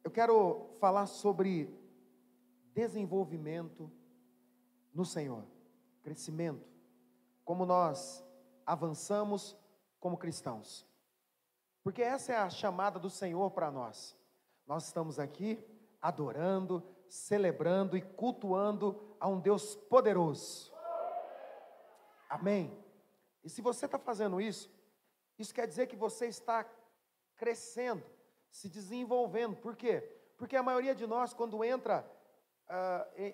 Eu quero falar sobre desenvolvimento no Senhor, crescimento, como nós avançamos como cristãos, porque essa é a chamada do Senhor para nós. Nós estamos aqui adorando, celebrando e cultuando a um Deus poderoso, amém? E se você está fazendo isso quer dizer que você está crescendo, se desenvolvendo. Por quê? Porque a maioria de nós, quando entra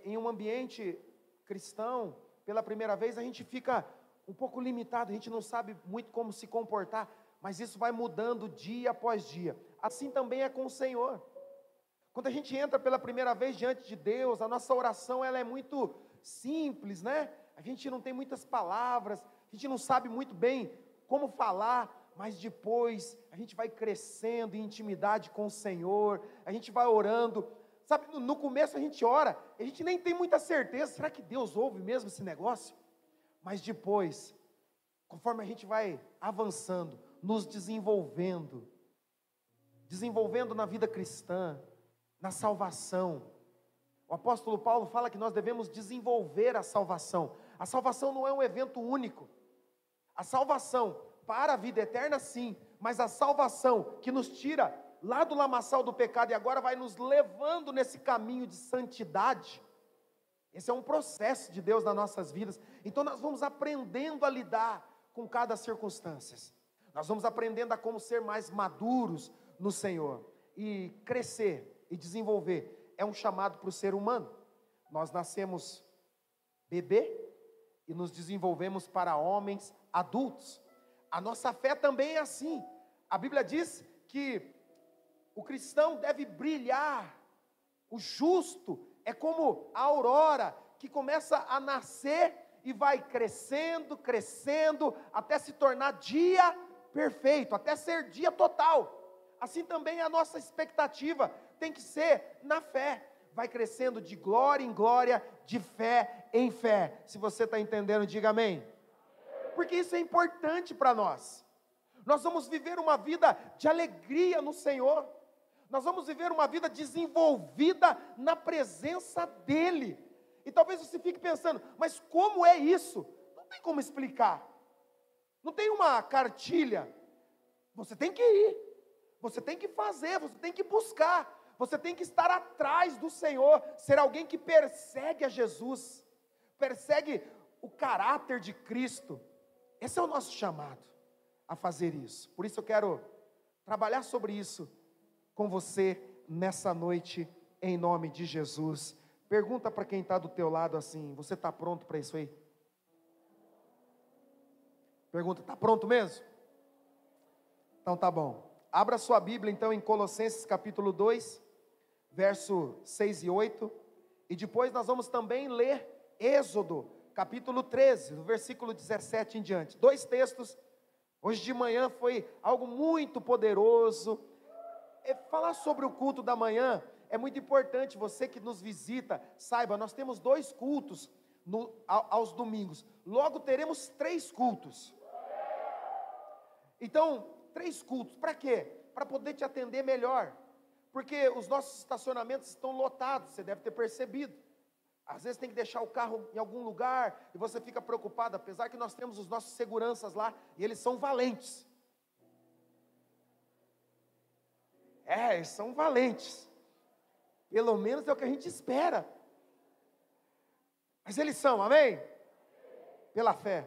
em um ambiente cristão, pela primeira vez, a gente fica um pouco limitado, a gente não sabe muito como se comportar, mas isso vai mudando dia após dia. Assim também é com o Senhor. Quando a gente entra pela primeira vez diante de Deus, a nossa oração ela é muito simples, né? A gente não tem muitas palavras, a gente não sabe muito bem como falar, mas depois a gente vai crescendo em intimidade com o Senhor, a gente vai orando. Sabe, no começo a gente ora, a gente nem tem muita certeza, será que Deus ouve mesmo esse negócio? Mas depois, conforme a gente vai avançando, nos desenvolvendo na vida cristã, na salvação. O apóstolo Paulo fala que nós devemos desenvolver a salvação. A salvação não é um evento único. A salvação para a vida eterna sim, mas a salvação que nos tira lá do lamaçal do pecado e agora vai nos levando nesse caminho de santidade. Esse é um processo de Deus nas nossas vidas. Então nós vamos aprendendo a lidar com cada circunstância. Nós vamos aprendendo a como ser mais maduros no Senhor. E crescer e desenvolver é um chamado para o ser humano. Nós nascemos bebê e nos desenvolvemos para homens adultos. A nossa fé também é assim. A Bíblia diz que o cristão deve brilhar. O justo é como a aurora que começa a nascer e vai crescendo, crescendo, até se tornar dia perfeito, até ser dia total. Assim também a nossa expectativa tem que ser na fé. Vai crescendo de glória em glória, de fé em fé. Se você está entendendo, diga amém. Porque isso é importante para nós. Nós vamos viver uma vida de alegria no Senhor. Nós vamos viver uma vida desenvolvida na presença dEle. E talvez você fique pensando, mas como é isso? Não tem como explicar. Não tem uma cartilha. Você tem que ir. Você tem que fazer, você tem que buscar. Você tem que estar atrás do Senhor. Ser alguém que persegue a Jesus. Persegue o caráter de Cristo. Esse é o nosso chamado a fazer isso. Por isso eu quero trabalhar sobre isso com você nessa noite, em nome de Jesus. Pergunta para quem está do teu lado assim, você está pronto para isso aí? Pergunta, está pronto mesmo? Então tá bom. Abra sua Bíblia então em Colossenses capítulo 2, verso 6 e 8. E depois nós vamos também ler Êxodo capítulo 13, do versículo 17 em diante. 2 textos. Hoje de manhã foi algo muito poderoso. Falar sobre o culto da manhã é muito importante. Você que nos visita, saiba, nós temos 2 cultos aos domingos. Logo teremos 3 cultos. Então, 3 cultos. Para quê? Para poder te atender melhor. Porque os nossos estacionamentos estão lotados, você deve ter percebido. Às vezes tem que deixar o carro em algum lugar e você fica preocupado, apesar que nós temos os nossos seguranças lá e eles são valentes. Eles são valentes. Pelo menos é o que a gente espera. Mas eles são, amém? Pela fé.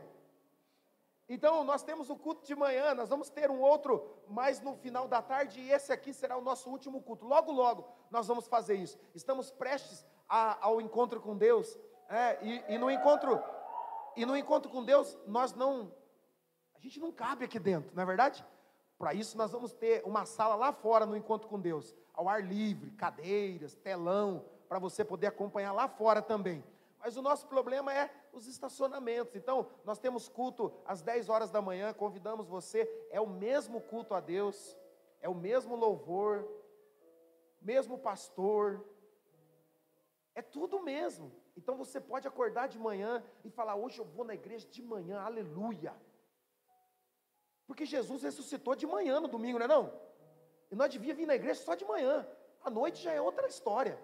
Então nós temos o culto de manhã, nós vamos ter um outro mais no final da tarde e esse aqui será o nosso último culto. Logo, logo nós vamos fazer isso. Estamos prestes ao encontro com Deus, e no encontro com Deus, a gente não cabe aqui dentro, não é verdade? Para isso nós vamos ter uma sala lá fora no encontro com Deus, ao ar livre, cadeiras, telão, para você poder acompanhar lá fora também. Mas o nosso problema é os estacionamentos. Então nós temos culto às 10 horas da manhã, convidamos você, é o mesmo culto a Deus, é o mesmo louvor, mesmo pastor, é tudo mesmo. Então você pode acordar de manhã e falar, hoje eu vou na igreja de manhã, aleluia. Porque Jesus ressuscitou de manhã no domingo, não é não? E nós devíamos vir na igreja só de manhã. A noite já é outra história.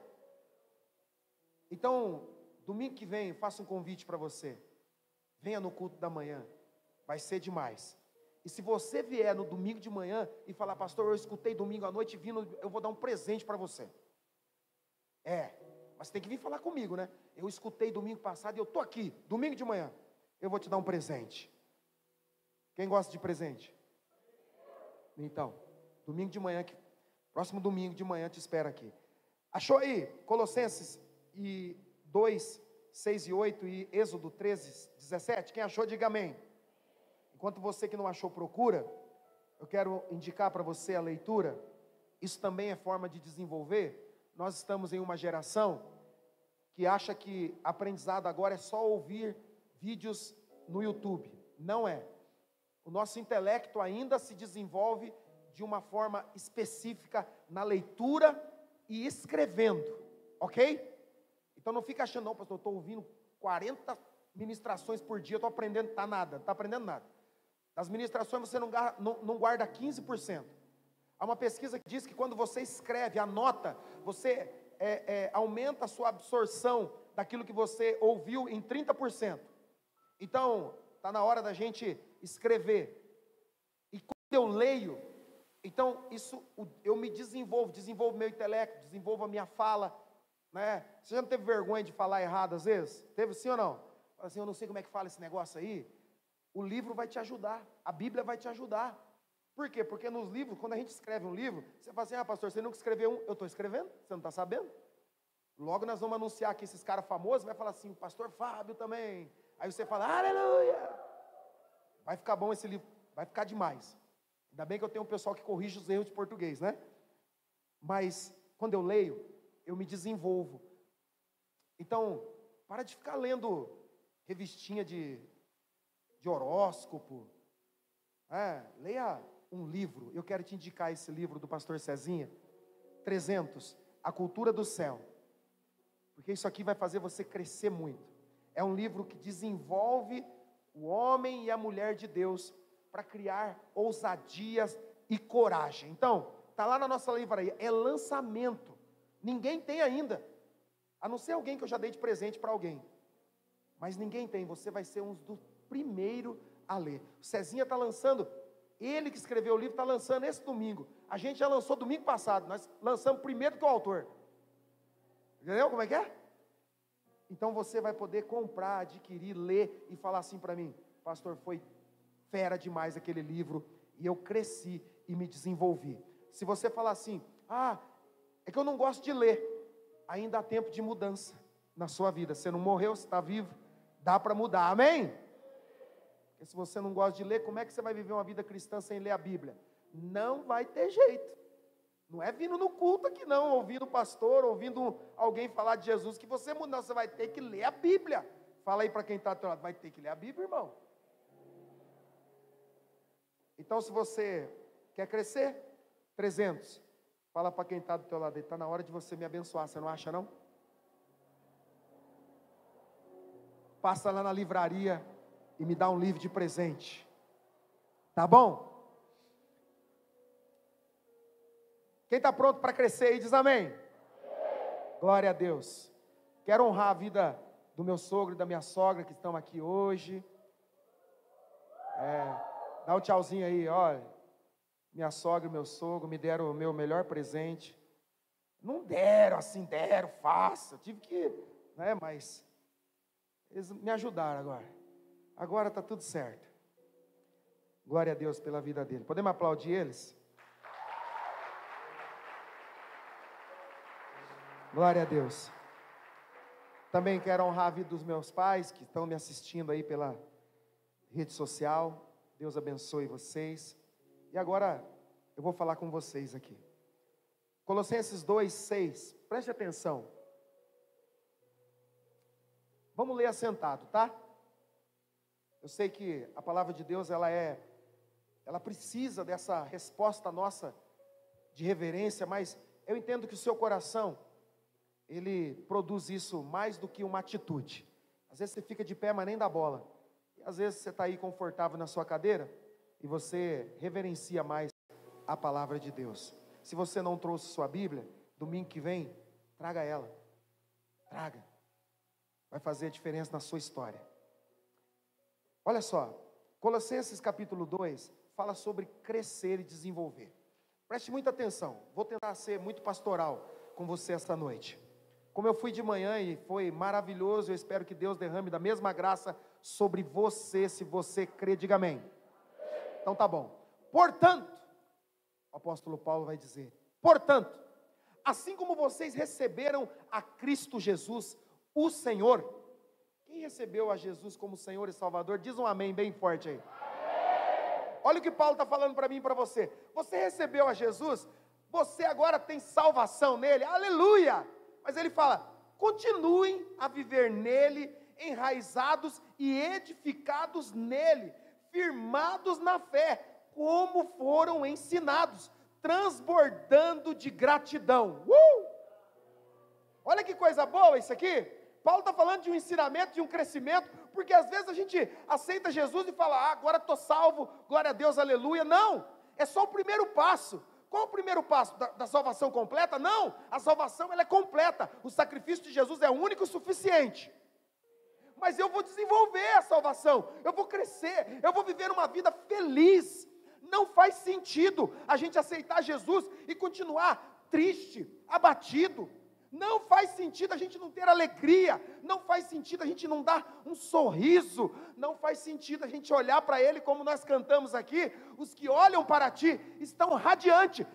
Então, domingo que vem, faço um convite para você. Venha no culto da manhã. Vai ser demais. E se você vier no domingo de manhã e falar, pastor, eu escutei domingo à noite vindo, eu vou dar um presente para você. Mas tem que vir falar comigo, né? Eu escutei domingo passado e eu estou aqui, domingo de manhã. Eu vou te dar um presente. Quem gosta de presente? Então, domingo de manhã, próximo domingo de manhã te espero aqui. Achou aí? Colossenses 2, 6 e 8 e Êxodo 13, 17? Quem achou, diga amém. Enquanto você que não achou procura, eu quero indicar para você a leitura. Isso também é forma de desenvolver. Nós estamos em uma geração que acha que aprendizado agora é só ouvir vídeos no YouTube. Não é. O nosso intelecto ainda se desenvolve de uma forma específica na leitura e escrevendo, ok? Então não fica achando, não, pastor, eu estou ouvindo 40 ministrações por dia, eu estou aprendendo, não está aprendendo nada. Das ministrações você não guarda 15%. Há uma pesquisa que diz que quando você escreve, anota, você aumenta a sua absorção daquilo que você ouviu em 30%. Então, está na hora da gente escrever. E quando eu leio, então eu me desenvolvo meu intelecto, desenvolvo a minha fala, né? Você já não teve vergonha de falar errado às vezes? Teve sim ou não? Fala assim, eu não sei como é que fala esse negócio aí. O livro vai te ajudar, a Bíblia vai te ajudar. Por quê? Porque nos livros, quando a gente escreve um livro, você fala assim, pastor, você nunca escreveu um, eu estou escrevendo, você não está sabendo? Logo nós vamos anunciar aqui esses caras famosos, vai falar assim, o pastor Fábio também. Aí você fala, aleluia! Vai ficar bom esse livro, vai ficar demais. Ainda bem que eu tenho um pessoal que corrige os erros de português, né? Mas, quando eu leio, eu me desenvolvo. Então, para de ficar lendo revistinha de horóscopo. Leia um livro. Eu quero te indicar esse livro do pastor Cezinha, 300, A Cultura do Céu. Porque isso aqui vai fazer você crescer muito. É um livro que desenvolve o homem e a mulher de Deus para criar ousadias e coragem. Então, está lá na nossa livraria, é lançamento. Ninguém tem ainda, a não ser alguém que eu já dei de presente para alguém. Mas ninguém tem, você vai ser um dos primeiros a ler. O Cezinha está lançando, ele que escreveu o livro está lançando esse domingo. A gente já lançou domingo passado, nós lançamos primeiro que o autor. Entendeu como é que é? Então você vai poder comprar, adquirir, ler e falar assim para mim, pastor, foi fera demais aquele livro e eu cresci e me desenvolvi. Se você falar assim, é que eu não gosto de ler, ainda há tempo de mudança na sua vida. Você não morreu, você está vivo, dá para mudar, amém? Porque se você não gosta de ler, como é que você vai viver uma vida cristã sem ler a Bíblia? Não vai ter jeito. Não é vindo no culto aqui não, ouvindo o pastor, ouvindo alguém falar de Jesus, que você muda, você vai ter que ler a Bíblia. Fala aí para quem está do teu lado, vai ter que ler a Bíblia, irmão. Então se você quer crescer, 300, fala para quem está do teu lado, está na hora de você me abençoar, você não acha não? Passa lá na livraria e me dá um livro de presente, tá bom? Quem está pronto para crescer aí, diz amém. Glória a Deus. Quero honrar a vida do meu sogro e da minha sogra que estão aqui hoje. Dá um tchauzinho aí, olha. Minha sogra e meu sogro me deram o meu melhor presente. Não deram assim, deram, faça. Eu tive que, mas eles me ajudaram agora. Agora está tudo certo. Glória a Deus pela vida dele. Podemos aplaudir eles? Glória a Deus. Também quero honrar a vida dos meus pais que estão me assistindo aí pela rede social. Deus abençoe vocês. E agora eu vou falar com vocês aqui. Colossenses 2, 6. Preste atenção. Vamos ler assentado, tá? Eu sei que a palavra de Deus ela precisa dessa resposta nossa de reverência, mas eu entendo que o seu coração ele produz isso mais do que uma atitude. Às vezes você fica de pé, mas nem dá bola. E às vezes você está aí confortável na sua cadeira e você reverencia mais a palavra de Deus. Se você não trouxe sua Bíblia, Domingo que vem, traga ela. Traga. Vai fazer a diferença na sua história. Olha só, Colossenses capítulo 2 fala sobre crescer e desenvolver. Preste muita atenção, vou tentar ser muito pastoral com você esta noite. Como eu fui de manhã e foi maravilhoso, eu espero que Deus derrame da mesma graça sobre você, se você crê, diga amém. Então tá bom. Portanto, o apóstolo Paulo vai dizer, portanto, assim como vocês receberam a Cristo Jesus, o Senhor. Quem recebeu a Jesus como Senhor e Salvador, diz um amém bem forte aí. Olha o que Paulo está falando para mim e para você. Você recebeu a Jesus, você agora tem salvação nele, aleluia. Mas ele fala, continuem a viver nele, enraizados e edificados nele, firmados na fé, como foram ensinados, transbordando de gratidão. Olha que coisa boa isso aqui. Paulo está falando de um ensinamento, de um crescimento, porque às vezes a gente aceita Jesus e fala, agora estou salvo, glória a Deus, aleluia. Não, é só o primeiro passo. Qual o primeiro passo? Da salvação completa? Não, a salvação ela é completa, o sacrifício de Jesus é único e suficiente. Mas eu vou desenvolver a salvação, eu vou crescer, eu vou viver uma vida feliz. Não faz sentido a gente aceitar Jesus e continuar triste, abatido. Não faz sentido a gente não ter alegria, não faz sentido a gente não dar um sorriso, não faz sentido a gente olhar para Ele como nós cantamos aqui, os que olham para Ti estão radiantes.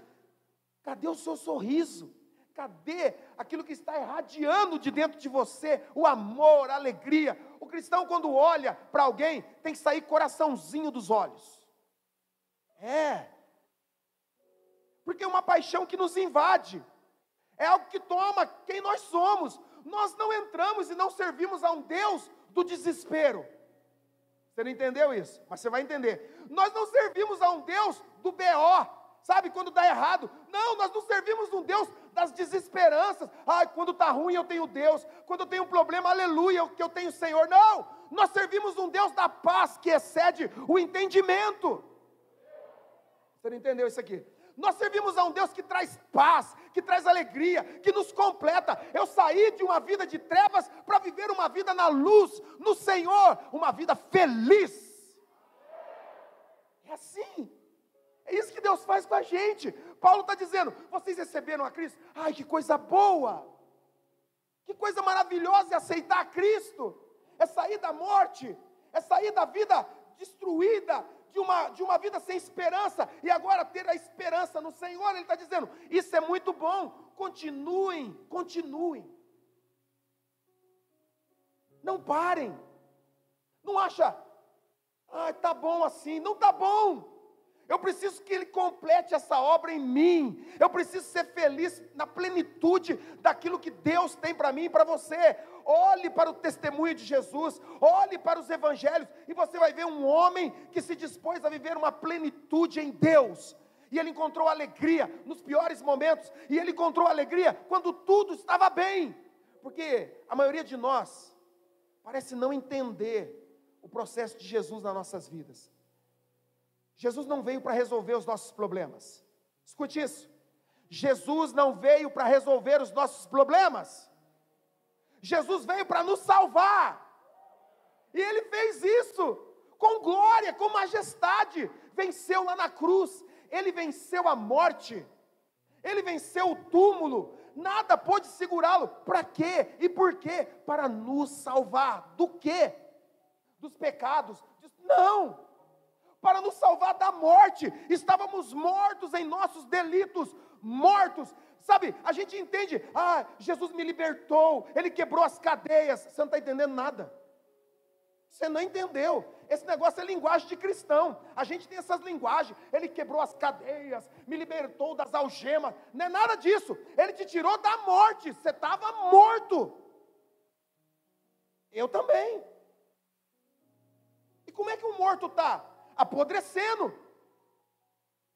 Cadê o seu sorriso? Cadê aquilo que está irradiando de dentro de você, o amor, a alegria? O cristão quando olha para alguém, tem que sair coraçãozinho dos olhos. Porque é uma paixão que nos invade. É algo que toma quem nós somos. Nós não entramos e não servimos a um Deus do desespero. Você não entendeu isso? Mas você vai entender. Nós não servimos a um Deus do BO, sabe, quando dá errado. Não, nós não servimos um Deus das desesperanças. Quando está ruim eu tenho Deus. Quando eu tenho um problema, aleluia, que eu tenho o Senhor. Não, nós servimos um Deus da paz que excede o entendimento. Você não entendeu isso aqui? Nós servimos a um Deus que traz paz, que traz alegria, que nos completa. Eu saí de uma vida de trevas para viver uma vida na luz, no Senhor, uma vida feliz. É assim, é isso que Deus faz com a gente. Paulo está dizendo, vocês receberam a Cristo? Ai, que coisa boa, que coisa maravilhosa é aceitar a Cristo, é sair da morte, é sair da vida destruída, de uma vida sem esperança, e agora ter a esperança no Senhor. Ele está dizendo, isso é muito bom, continuem, não parem, não acha, está bom assim, não está bom, eu preciso que Ele complete essa obra em mim, eu preciso ser feliz na plenitude daquilo que Deus tem para mim e para você. Olhe para o testemunho de Jesus, olhe para os evangelhos, e você vai ver um homem que se dispôs a viver uma plenitude em Deus, e ele encontrou alegria nos piores momentos, e ele encontrou alegria quando tudo estava bem, porque a maioria de nós parece não entender o processo de Jesus nas nossas vidas. Jesus não veio para resolver os nossos problemas, escute isso, Jesus não veio para resolver os nossos problemas, Jesus veio para nos salvar, e Ele fez isso, com glória, com majestade, venceu lá na cruz, Ele venceu a morte, Ele venceu o túmulo, nada pôde segurá-lo. Para quê? E por quê? Para nos salvar, do quê? Dos pecados? Não, para nos salvar da morte. Estávamos mortos em nossos delitos, mortos. Sabe, a gente entende, Jesus me libertou, Ele quebrou as cadeias. Você não está entendendo nada, você não entendeu, esse negócio é linguagem de cristão, a gente tem essas linguagens, Ele quebrou as cadeias, me libertou das algemas, não é nada disso, Ele te tirou da morte, você estava morto, eu também. E como é que um morto está? Apodrecendo,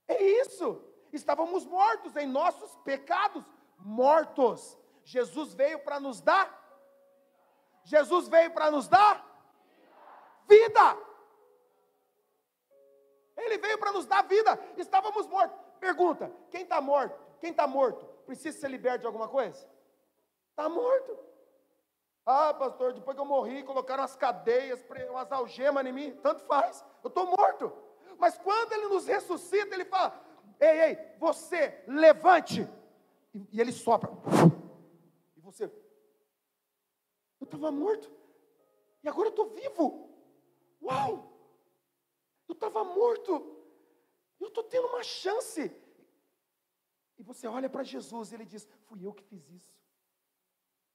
é isso. Estávamos mortos em nossos pecados, mortos. Jesus veio para nos dar vida. Ele veio para nos dar vida. Estávamos mortos. Pergunta, quem está morto? Quem está morto? precisa ser liberto de alguma coisa? Está morto. Ah, pastor, depois que eu morri, colocaram umas cadeias, umas algemas em mim, tanto faz, eu estou morto. Mas quando Ele nos ressuscita, Ele fala, ei, você, levante, e Ele sopra, e você, eu estava morto, e agora eu estou vivo, uau, eu estava morto, eu estou tendo uma chance, e você olha para Jesus, e Ele diz, fui eu que fiz isso,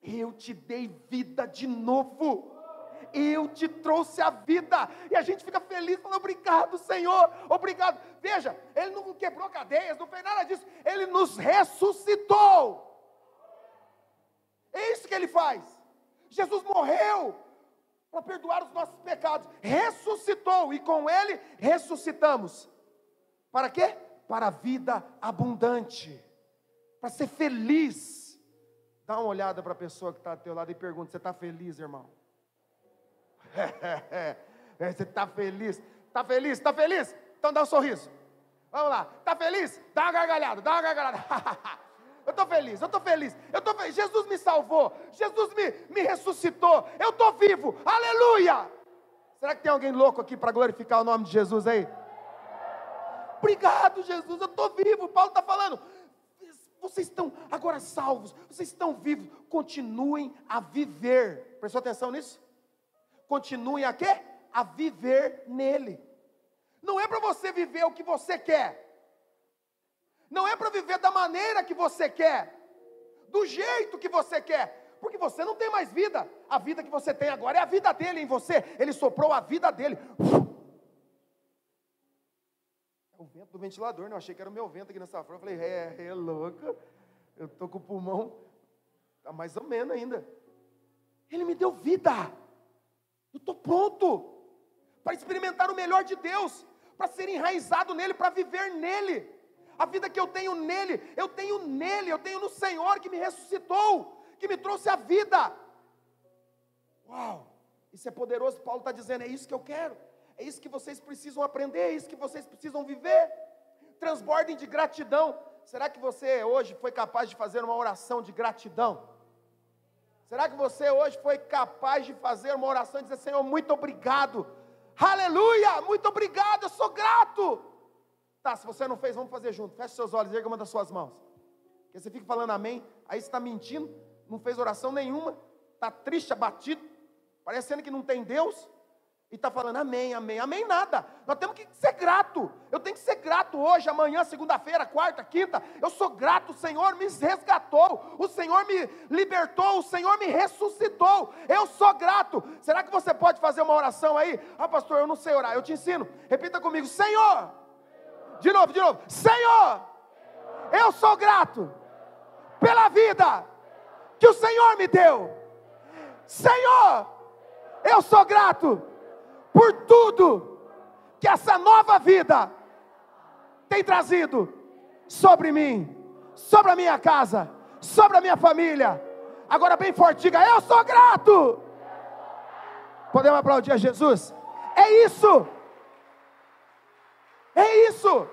eu te dei vida de novo, eu te trouxe a vida, e a gente fica feliz, falando, obrigado Senhor, obrigado, veja, Ele não quebrou cadeias, não fez nada disso, Ele nos ressuscitou, é isso que Ele faz, Jesus morreu, para perdoar os nossos pecados, ressuscitou, e com Ele ressuscitamos, para quê? Para a vida abundante, para ser feliz. Dá uma olhada para a pessoa que está do teu lado e pergunta, você está feliz, irmão? Você está feliz? Está feliz? Está feliz? Então dá um sorriso. Vamos lá, está feliz? Dá uma gargalhada, dá uma gargalhada. Eu estou feliz, eu estou feliz, eu estou feliz. Jesus me salvou, Jesus me ressuscitou, eu estou vivo, aleluia. Será que tem alguém louco aqui para glorificar o nome de Jesus aí? Obrigado Jesus, eu estou vivo. Paulo está falando, vocês estão agora salvos, vocês estão vivos, continuem a viver. Prestou atenção nisso? Continuem a quê? A viver nele. Não é para você viver o que você quer, não é para viver da maneira que você quer, do jeito que você quer, porque você não tem mais vida. A vida que você tem agora é a vida dele em você. Ele soprou a vida dele. O vento do ventilador, não, achei que era o meu vento aqui nessa frente. Eu falei, é louco, eu estou com o pulmão, está mais ou menos ainda. Ele me deu vida, eu estou pronto para experimentar o melhor de Deus, para ser enraizado nele, para viver nele. A vida que eu tenho nele, eu tenho no Senhor que me ressuscitou, que me trouxe a vida. Uau, isso é poderoso. Paulo está dizendo, é isso que eu quero. É isso que vocês precisam aprender, é isso que vocês precisam viver. Transbordem de gratidão. Será que você hoje foi capaz de fazer uma oração de gratidão? Será que você hoje foi capaz de fazer uma oração e dizer, Senhor, muito obrigado, aleluia, muito obrigado, eu sou grato. Tá, se você não fez, vamos fazer junto. Feche seus olhos, erga uma das suas mãos. Porque você fica falando amém, aí você está mentindo, não fez oração nenhuma, está triste, abatido, parecendo que não tem Deus. E está falando amém, amém, amém nada. Nós temos que ser grato. Eu tenho que ser grato hoje, amanhã, segunda-feira, quarta, quinta. Eu sou grato, o Senhor me resgatou, o Senhor me libertou, o Senhor me ressuscitou. Eu sou grato. Será que você pode fazer uma oração aí? Ah, pastor, eu não sei orar, eu te ensino. Repita comigo, Senhor. De novo, Senhor, eu sou grato pela vida que o Senhor me deu. Senhor, eu sou grato por tudo que essa nova vida tem trazido sobre mim, sobre a minha casa, sobre a minha família. Agora bem forte, diga, eu sou grato. Podemos aplaudir a Jesus? É isso. É isso.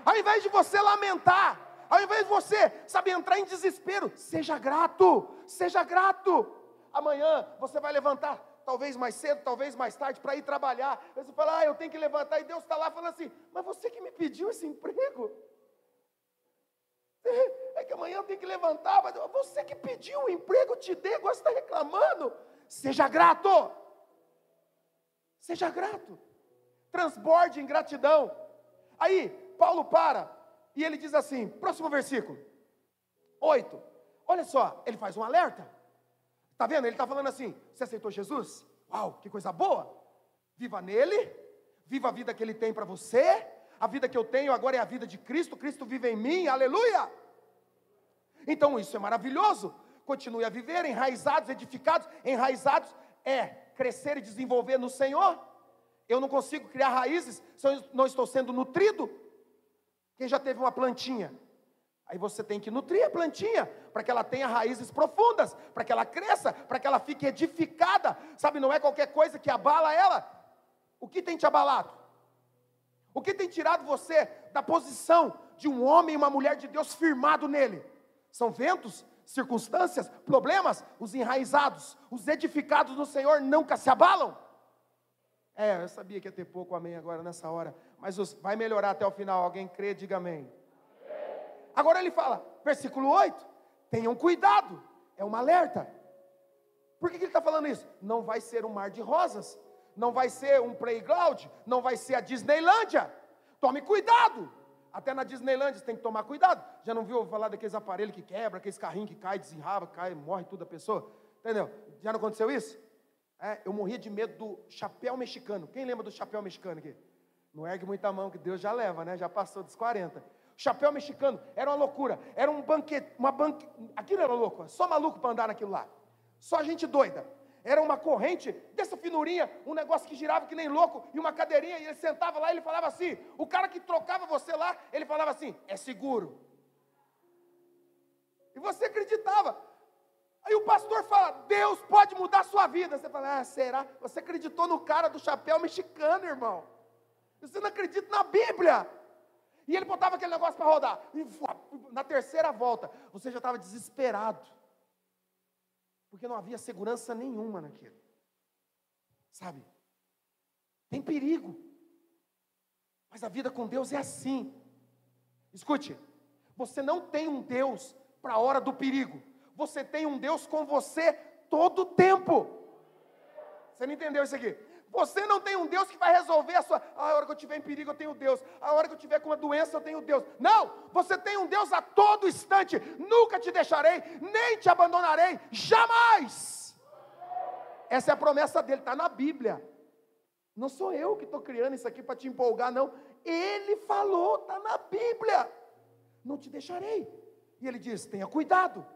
Ao invés de você lamentar, ao invés de você, sabe, entrar em desespero, seja grato, seja grato. Amanhã você vai levantar, talvez mais cedo, talvez mais tarde, para ir trabalhar. Você fala, eu tenho que levantar, e Deus está lá falando assim, mas você que me pediu esse emprego, é que amanhã eu tenho que levantar, mas você que pediu o emprego, eu te dei, agora você está reclamando. Seja grato, seja grato, transborde em gratidão. Aí, Paulo para, e ele diz assim, próximo versículo, 8, olha só, ele faz um alerta. Está vendo? Ele está falando assim, você aceitou Jesus? Uau, que coisa boa, viva nele, viva a vida que ele tem para você, a vida que eu tenho agora é a vida de Cristo, Cristo vive em mim, aleluia. Então isso é maravilhoso, continue a viver, enraizados, edificados. Enraizados é crescer e desenvolver no Senhor. Eu não consigo criar raízes se eu não estou sendo nutrido. Quem já teve uma plantinha? Aí você tem que nutrir a plantinha, para que ela tenha raízes profundas, para que ela cresça, para que ela fique edificada, sabe, não é qualquer coisa que abala ela. O que tem te abalado? O que tem tirado você da posição de um homem e uma mulher de Deus firmado nele. São ventos, circunstâncias, problemas, os enraizados, os edificados no Senhor nunca se abalam. Eu sabia que ia ter pouco amém agora nessa hora, mas vai melhorar até o final. Alguém crê, diga amém. Agora ele fala, versículo 8, tenham cuidado, é um alerta. Por que ele está falando isso? Não vai ser um mar de rosas, não vai ser um playground, não vai ser a Disneylândia. Tome cuidado. Até na Disneylândia você tem que tomar cuidado. Já não viu falar daqueles aparelhos que quebra, aqueles carrinhos que cai, desenraba, cai, morre tudo a pessoa? Entendeu? Já não aconteceu isso? Eu morria de medo do chapéu mexicano. Quem lembra do chapéu mexicano aqui? Não ergue muita mão que Deus já leva, né? Já passou dos 40. O chapéu mexicano era uma loucura. Era um banquete, aquilo era louco, só maluco para andar naquilo lá. Só gente doida. Era uma corrente dessa finurinha, um negócio que girava que nem louco, e uma cadeirinha, e ele sentava lá e ele falava assim, o cara que trocava você lá, ele falava assim, é seguro. E você acreditava. Aí o pastor fala, Deus pode mudar a sua vida. Você fala, será? Você acreditou no cara do chapéu mexicano, irmão. Você não acredita na Bíblia. E ele botava aquele negócio para rodar. E na terceira volta, você já estava desesperado. Porque não havia segurança nenhuma naquilo. Sabe? Tem perigo. Mas a vida com Deus é assim. Escute, você não tem um Deus para a hora do perigo. Você tem um Deus com você todo o tempo. Você não entendeu isso aqui? Você não tem um Deus que vai resolver a hora que eu estiver em perigo eu tenho Deus, a hora que eu estiver com uma doença eu tenho Deus. Não, você tem um Deus a todo instante. Nunca te deixarei, nem te abandonarei, jamais. Essa é a promessa dele, está na Bíblia. Não sou eu que estou criando isso aqui para te empolgar, não. Ele falou, está na Bíblia. Não te deixarei. E ele diz, tenha cuidado,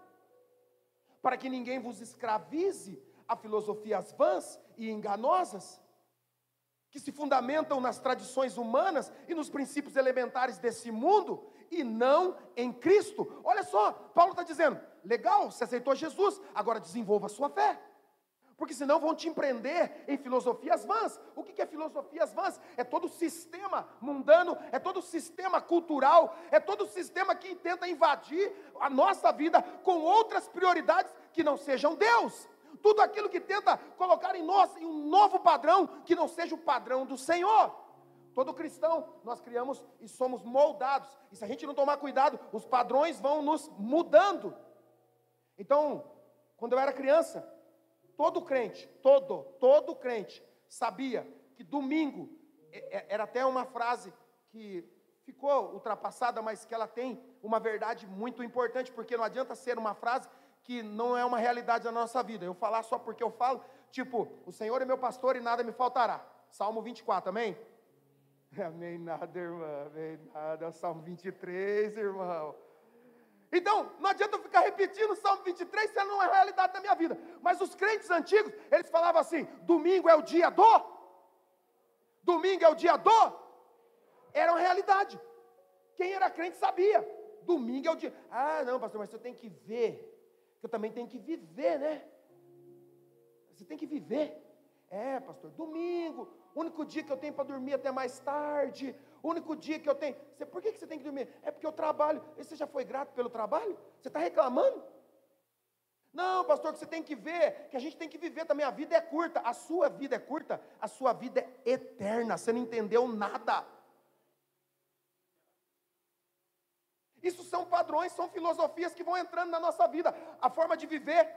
para que ninguém vos escravize a filosofias vãs e enganosas, que se fundamentam nas tradições humanas e nos princípios elementares desse mundo, e não em Cristo. Olha só, Paulo está dizendo, legal, você aceitou Jesus, agora desenvolva a sua fé, porque senão vão te empreender em filosofias vãs. O que é filosofias vãs? É todo o sistema mundano, é todo o sistema cultural, é todo o sistema que tenta invadir a nossa vida com outras prioridades que não sejam Deus. Tudo aquilo que tenta colocar em nós um novo padrão, que não seja o padrão do Senhor. Todo cristão, nós criamos e somos moldados. E se a gente não tomar cuidado, os padrões vão nos mudando. Então, quando eu era criança, todo crente sabia que domingo, era até uma frase que ficou ultrapassada, mas que ela tem uma verdade muito importante, porque não adianta ser uma frase que não é uma realidade da nossa vida. Eu falar só porque eu falo, tipo, o Senhor é meu pastor e nada me faltará. Salmo 24, amém? Amém nada, irmão, amém nada. É o Salmo 23, irmão. Então, não adianta eu ficar repetindo o Salmo 23, se não é realidade da minha vida. Mas os crentes antigos, eles falavam assim, domingo é o dia do? Domingo é o dia do? Era uma realidade. Quem era crente sabia. Domingo é o dia. Não, pastor, mas você tem que ver. Eu também tenho que viver, né? Você tem que viver. Pastor, domingo, único dia que eu tenho para dormir até mais tarde, único dia que eu tenho. Por que você tem que dormir? É porque eu trabalho. E você já foi grato pelo trabalho? Você está reclamando? Não, pastor, que você tem que ver, que a gente tem que viver também. A vida é curta, a sua vida é curta, a sua vida é eterna. Você não entendeu nada. Isso são padrões, são filosofias que vão entrando na nossa vida. A forma de viver,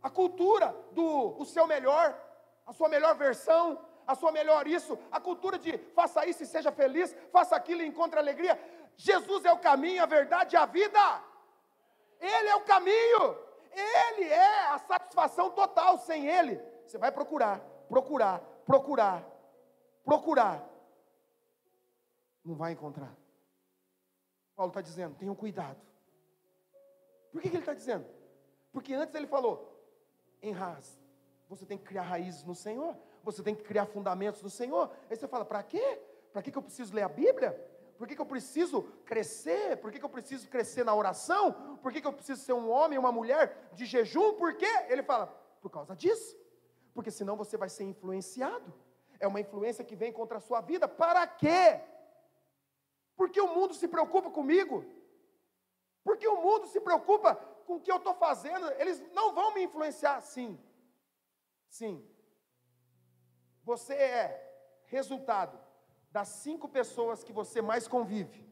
a cultura o seu melhor, a sua melhor versão, a sua melhor isso, a cultura de faça isso e seja feliz, faça aquilo e encontre alegria. Jesus é o caminho, a verdade e a vida. Ele é o caminho, Ele é a satisfação total. Sem Ele, você vai procurar, não vai encontrar. Paulo está dizendo, tenham cuidado. Por que ele está dizendo? Porque antes ele falou, você tem que criar raízes no Senhor, você tem que criar fundamentos no Senhor. Aí você fala, para quê? Para que eu preciso ler a Bíblia? Por que eu preciso crescer? Por que eu preciso crescer na oração? Por que eu preciso ser um homem, uma mulher de jejum? Por quê? Ele fala, por causa disso. Porque senão você vai ser influenciado. É uma influência que vem contra a sua vida. Para quê? Porque o mundo se preocupa comigo. Porque o mundo se preocupa com o que eu estou fazendo. Eles não vão me influenciar. Sim. Sim. Você é resultado das 5 pessoas que você mais convive.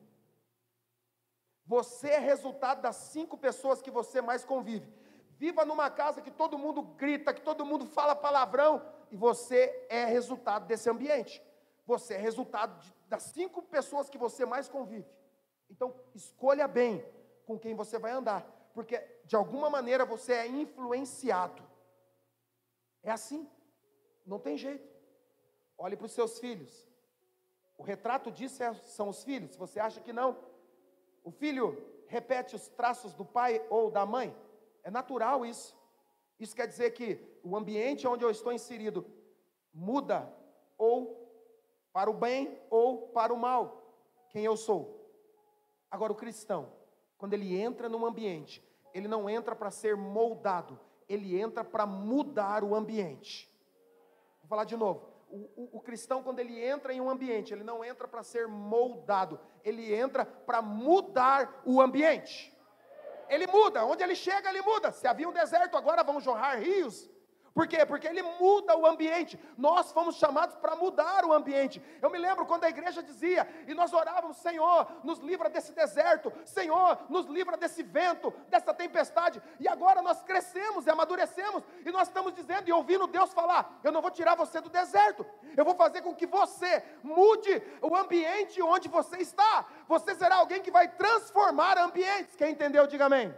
Você é resultado das 5 pessoas que você mais convive. Viva numa casa que todo mundo grita, que todo mundo fala palavrão, e você é resultado desse ambiente. Você é resultado das 5 pessoas que você mais convive. Então, escolha bem com quem você vai andar, porque de alguma maneira você é influenciado. É assim, não tem jeito. Olhe para os seus filhos. O retrato disso são os filhos. Se você acha que não, o filho repete os traços do pai ou da mãe. É natural isso. Isso quer dizer que o ambiente onde eu estou inserido muda ou para o bem ou para o mal quem eu sou. Agora o cristão, quando ele entra num ambiente, ele não entra para ser moldado, ele entra para mudar o ambiente. Vou falar de novo. O cristão, quando ele entra em um ambiente, ele não entra para ser moldado, ele entra para mudar o ambiente. Ele muda, onde ele chega ele muda. Se havia um deserto, agora vão jorrar rios. Por quê? Porque ele muda o ambiente. Nós fomos chamados para mudar o ambiente. Eu me lembro quando a igreja dizia, e nós orávamos: Senhor, nos livra desse deserto, Senhor, nos livra desse vento, dessa tempestade. E agora nós crescemos e amadurecemos, e nós estamos dizendo e ouvindo Deus falar: eu não vou tirar você do deserto, eu vou fazer com que você mude o ambiente onde você está. Você será alguém que vai transformar ambientes. Quem entendeu, diga amém.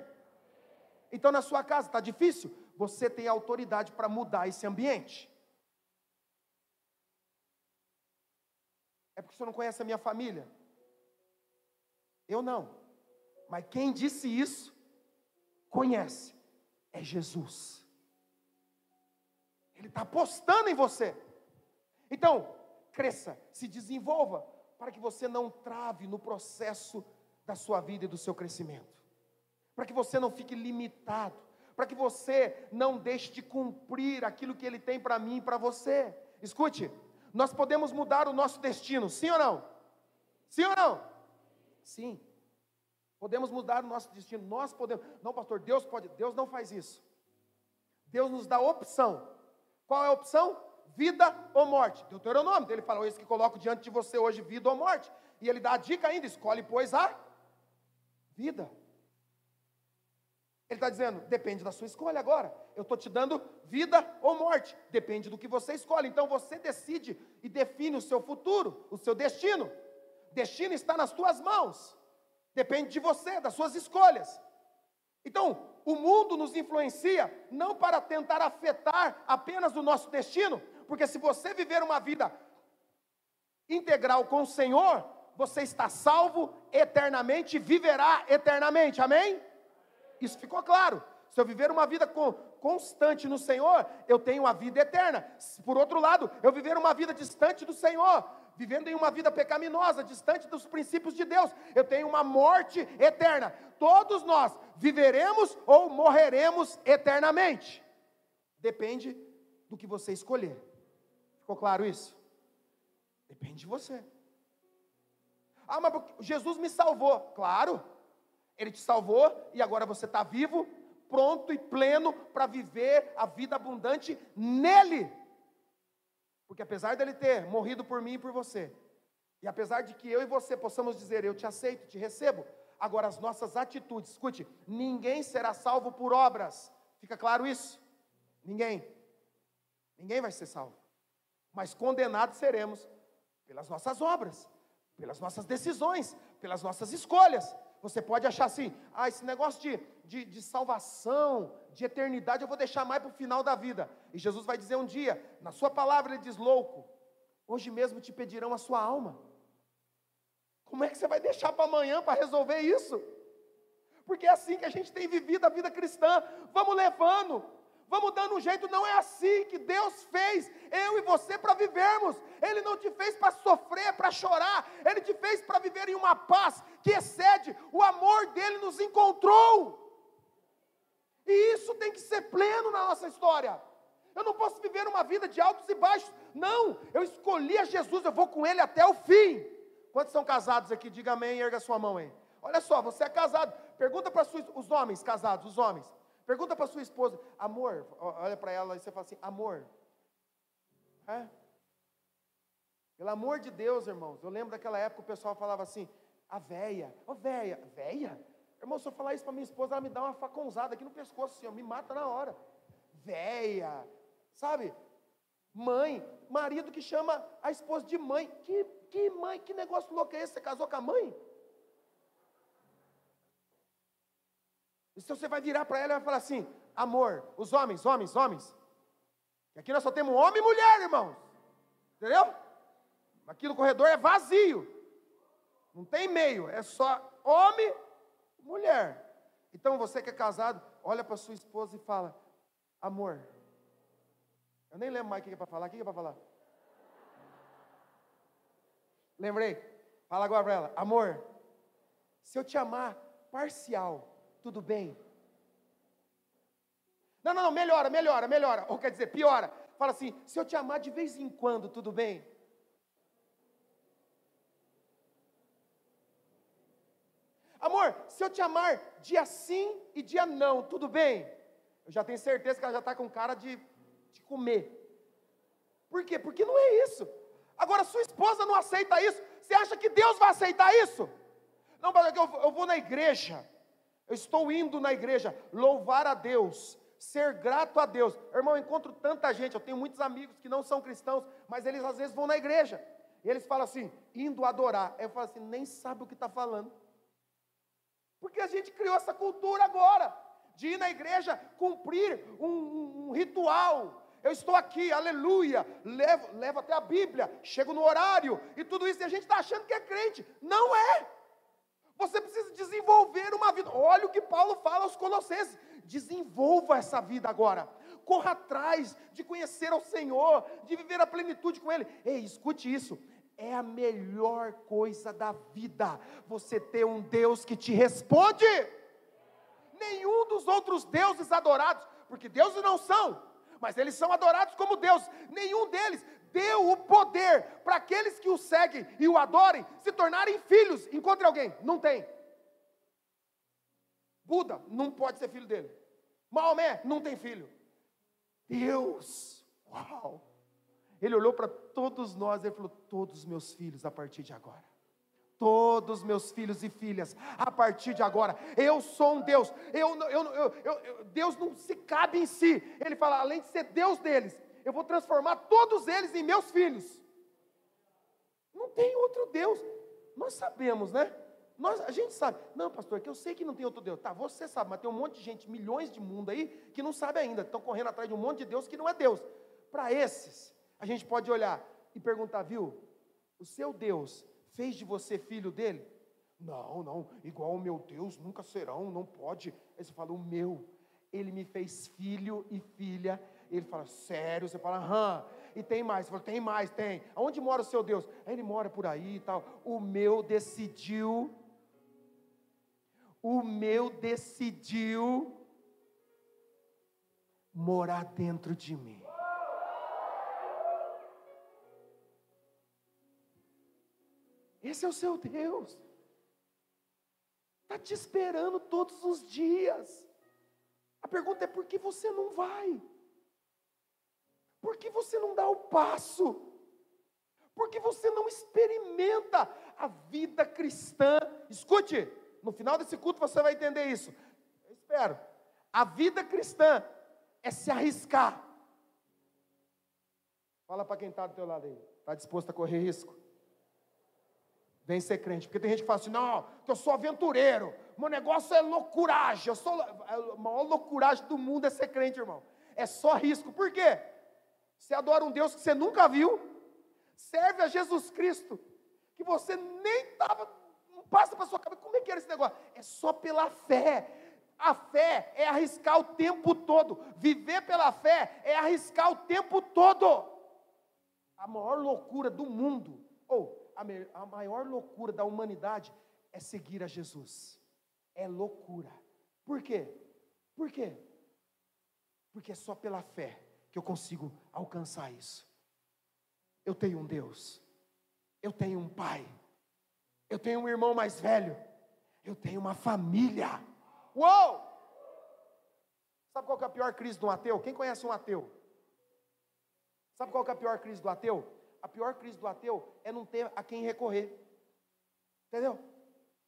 Então na sua casa está difícil? Você tem autoridade para mudar esse ambiente. É porque você não conhece a minha família? Eu não. Mas quem disse isso, conhece. É Jesus. Ele está apostando em você. Então, cresça, se desenvolva, para que você não trave no processo da sua vida e do seu crescimento. Para que você não fique limitado. Para que você não deixe de cumprir aquilo que Ele tem para mim e para você. Escute, nós podemos mudar o nosso destino, sim ou não? Sim ou não? Sim. Podemos mudar o nosso destino, nós podemos. Não, pastor, Deus pode. Deus não faz isso. Deus nos dá opção. Qual é a opção? Vida ou morte. Deuteronômio, ele falou: isso que coloco diante de você hoje, vida ou morte. E ele dá a dica ainda: escolhe, pois, a vida. Ele está dizendo, depende da sua escolha agora. Eu estou te dando vida ou morte. Depende do que você escolhe. Então você decide e define o seu futuro, o seu destino. Destino está nas tuas mãos. Depende de você, das suas escolhas. Então, o mundo nos influencia não para tentar afetar apenas o nosso destino. Porque se você viver uma vida integral com o Senhor, você está salvo eternamente e viverá eternamente. Amém? Isso ficou claro. Se eu viver uma vida constante no Senhor, eu tenho a vida eterna. Por outro lado, eu viver uma vida distante do Senhor, vivendo em uma vida pecaminosa, distante dos princípios de Deus, eu tenho uma morte eterna. Todos nós viveremos ou morreremos eternamente. Depende do que você escolher. Ficou claro isso? Depende de você. Ah, mas Jesus me salvou. Claro. Ele te salvou e agora você está vivo, pronto e pleno para viver a vida abundante nele. Porque apesar dele ter morrido por mim e por você, e apesar de que eu e você possamos dizer: eu te aceito, te recebo, agora as nossas atitudes, escute, ninguém será salvo por obras. Fica claro isso? Ninguém vai ser salvo. Mas condenados seremos pelas nossas obras, pelas nossas decisões, pelas nossas escolhas. Você pode achar assim: esse negócio de salvação, de eternidade, eu vou deixar mais para o final da vida. E Jesus vai dizer um dia, na sua palavra ele diz: louco, hoje mesmo te pedirão a sua alma. Como é que você vai deixar para amanhã para resolver isso? Porque é assim que a gente tem vivido a vida cristã. Vamos levando, vamos dando um jeito. Não é assim que Deus fez eu e você para vivermos. Ele não te fez para sofrer, para chorar. Ele te fez para viver em uma paz que excede. O amor dele nos encontrou. E isso tem que ser pleno na nossa história. Eu não posso viver uma vida de altos e baixos. Não, eu escolhi a Jesus, eu vou com ele até o fim. Quantos são casados aqui? Diga amém e erga sua mão aí. Olha só, você é casado. Pergunta para os homens casados, os homens. Pergunta para sua esposa, amor, olha para ela e você fala assim, amor. Pelo amor de Deus, irmãos, eu lembro daquela época o pessoal falava assim, a véia, véia? Irmão, se eu falar isso para minha esposa, ela me dá uma faconzada aqui no pescoço, assim, me mata na hora. Véia, sabe? Mãe, marido que chama a esposa de mãe. Que mãe, que negócio louco é esse? Você casou com a mãe? E se você vai virar para ela e vai falar assim, amor, os homens. Aqui nós só temos homem e mulher, irmãos. Entendeu? Aqui no corredor é vazio. Não tem meio, é só homem e mulher. Então você que é casado, olha para sua esposa e fala, amor. Eu nem lembro mais o que é para falar. O que é para falar? Lembrei. Fala agora para ela, amor. Se eu te amar parcial, tudo bem? Não, melhora. Ou quer dizer, piora. Fala assim, se eu te amar de vez em quando, tudo bem? Amor, se eu te amar dia sim e dia não, tudo bem? Eu já tenho certeza que ela já está com cara de comer. Por quê? Porque não é isso. Agora, sua esposa não aceita isso. Você acha que Deus vai aceitar isso? Não, mas eu vou na igreja. Eu estou indo na igreja louvar a Deus, ser grato a Deus. Irmão, eu encontro tanta gente, eu tenho muitos amigos que não são cristãos, mas eles às vezes vão na igreja. E eles falam assim, indo adorar. Eu falo assim, nem sabe o que está falando. Porque a gente criou essa cultura agora, de ir na igreja cumprir um ritual. Eu estou aqui, aleluia, levo até a Bíblia, chego no horário, e tudo isso, e a gente está achando que é crente. Não é. Você precisa desenvolver uma vida. Olha o que Paulo fala aos Colossenses. Desenvolva essa vida agora. Corra atrás de conhecer ao Senhor, de viver a plenitude com Ele. Ei, escute isso. É a melhor coisa da vida. Você ter um Deus que te responde. Nenhum dos outros deuses adorados, porque deuses não são, mas eles são adorados como Deus. Nenhum deles deu o poder para aqueles que o seguem e o adorem se tornarem filhos. Encontre alguém, não tem. Buda não pode ser filho dele. Maomé não tem filho. Deus, uau! Ele olhou para todos nós e falou, todos meus filhos a partir de agora. Todos meus filhos e filhas, a partir de agora, eu sou um Deus, Deus não se cabe em si, Ele fala, além de ser Deus deles, eu vou transformar todos eles em meus filhos. Não tem outro Deus. Nós sabemos, né? A gente sabe. Não, pastor, que eu sei que não tem outro Deus. Tá, você sabe, mas tem um monte de gente, milhões de mundo aí, que não sabe ainda. Estão correndo atrás de um monte de Deus que não é Deus. Para esses, a gente pode olhar e perguntar, viu? O seu Deus fez de você filho dele? Não, igual o meu Deus, nunca serão, não pode. Aí você fala, o meu, ele me fez filho e filha. Ele fala, sério? Você fala, aham. E tem mais? Você fala, tem mais, tem. Aonde mora o seu Deus? Aí ele mora por aí e tal. O meu decidiu morar dentro de mim. Esse é o seu Deus. Está te esperando todos os dias. A pergunta é, por que você não vai? Por que você não dá o passo? Por que você não experimenta a vida cristã? Escute, no final desse culto você vai entender isso. Eu espero. A vida cristã é se arriscar. Fala para quem está do teu lado aí. Está disposto a correr risco? Vem ser crente. Porque tem gente que fala assim, não, que eu sou aventureiro. Meu negócio é loucuragem. A maior loucuragem do mundo é ser crente, irmão. É só risco. Por quê? Você adora um Deus que você nunca viu. Serve a Jesus Cristo. Que você nem estava, não passa para sua cabeça. Como é que era esse negócio? É só pela fé. A fé é arriscar o tempo todo. Viver pela fé é arriscar o tempo todo. A maior loucura do mundo, a maior loucura da humanidade é seguir a Jesus. É loucura. Por quê? Por quê? Porque é só pela fé que eu consigo alcançar isso. Eu tenho um Deus. Eu tenho um Pai. eu tenho um irmão mais velho, eu tenho uma família. Uou! Sabe qual que é a pior crise de um ateu? Quem conhece um ateu? Sabe qual que é a pior crise do ateu? A pior crise do ateu é não ter a quem recorrer. Entendeu?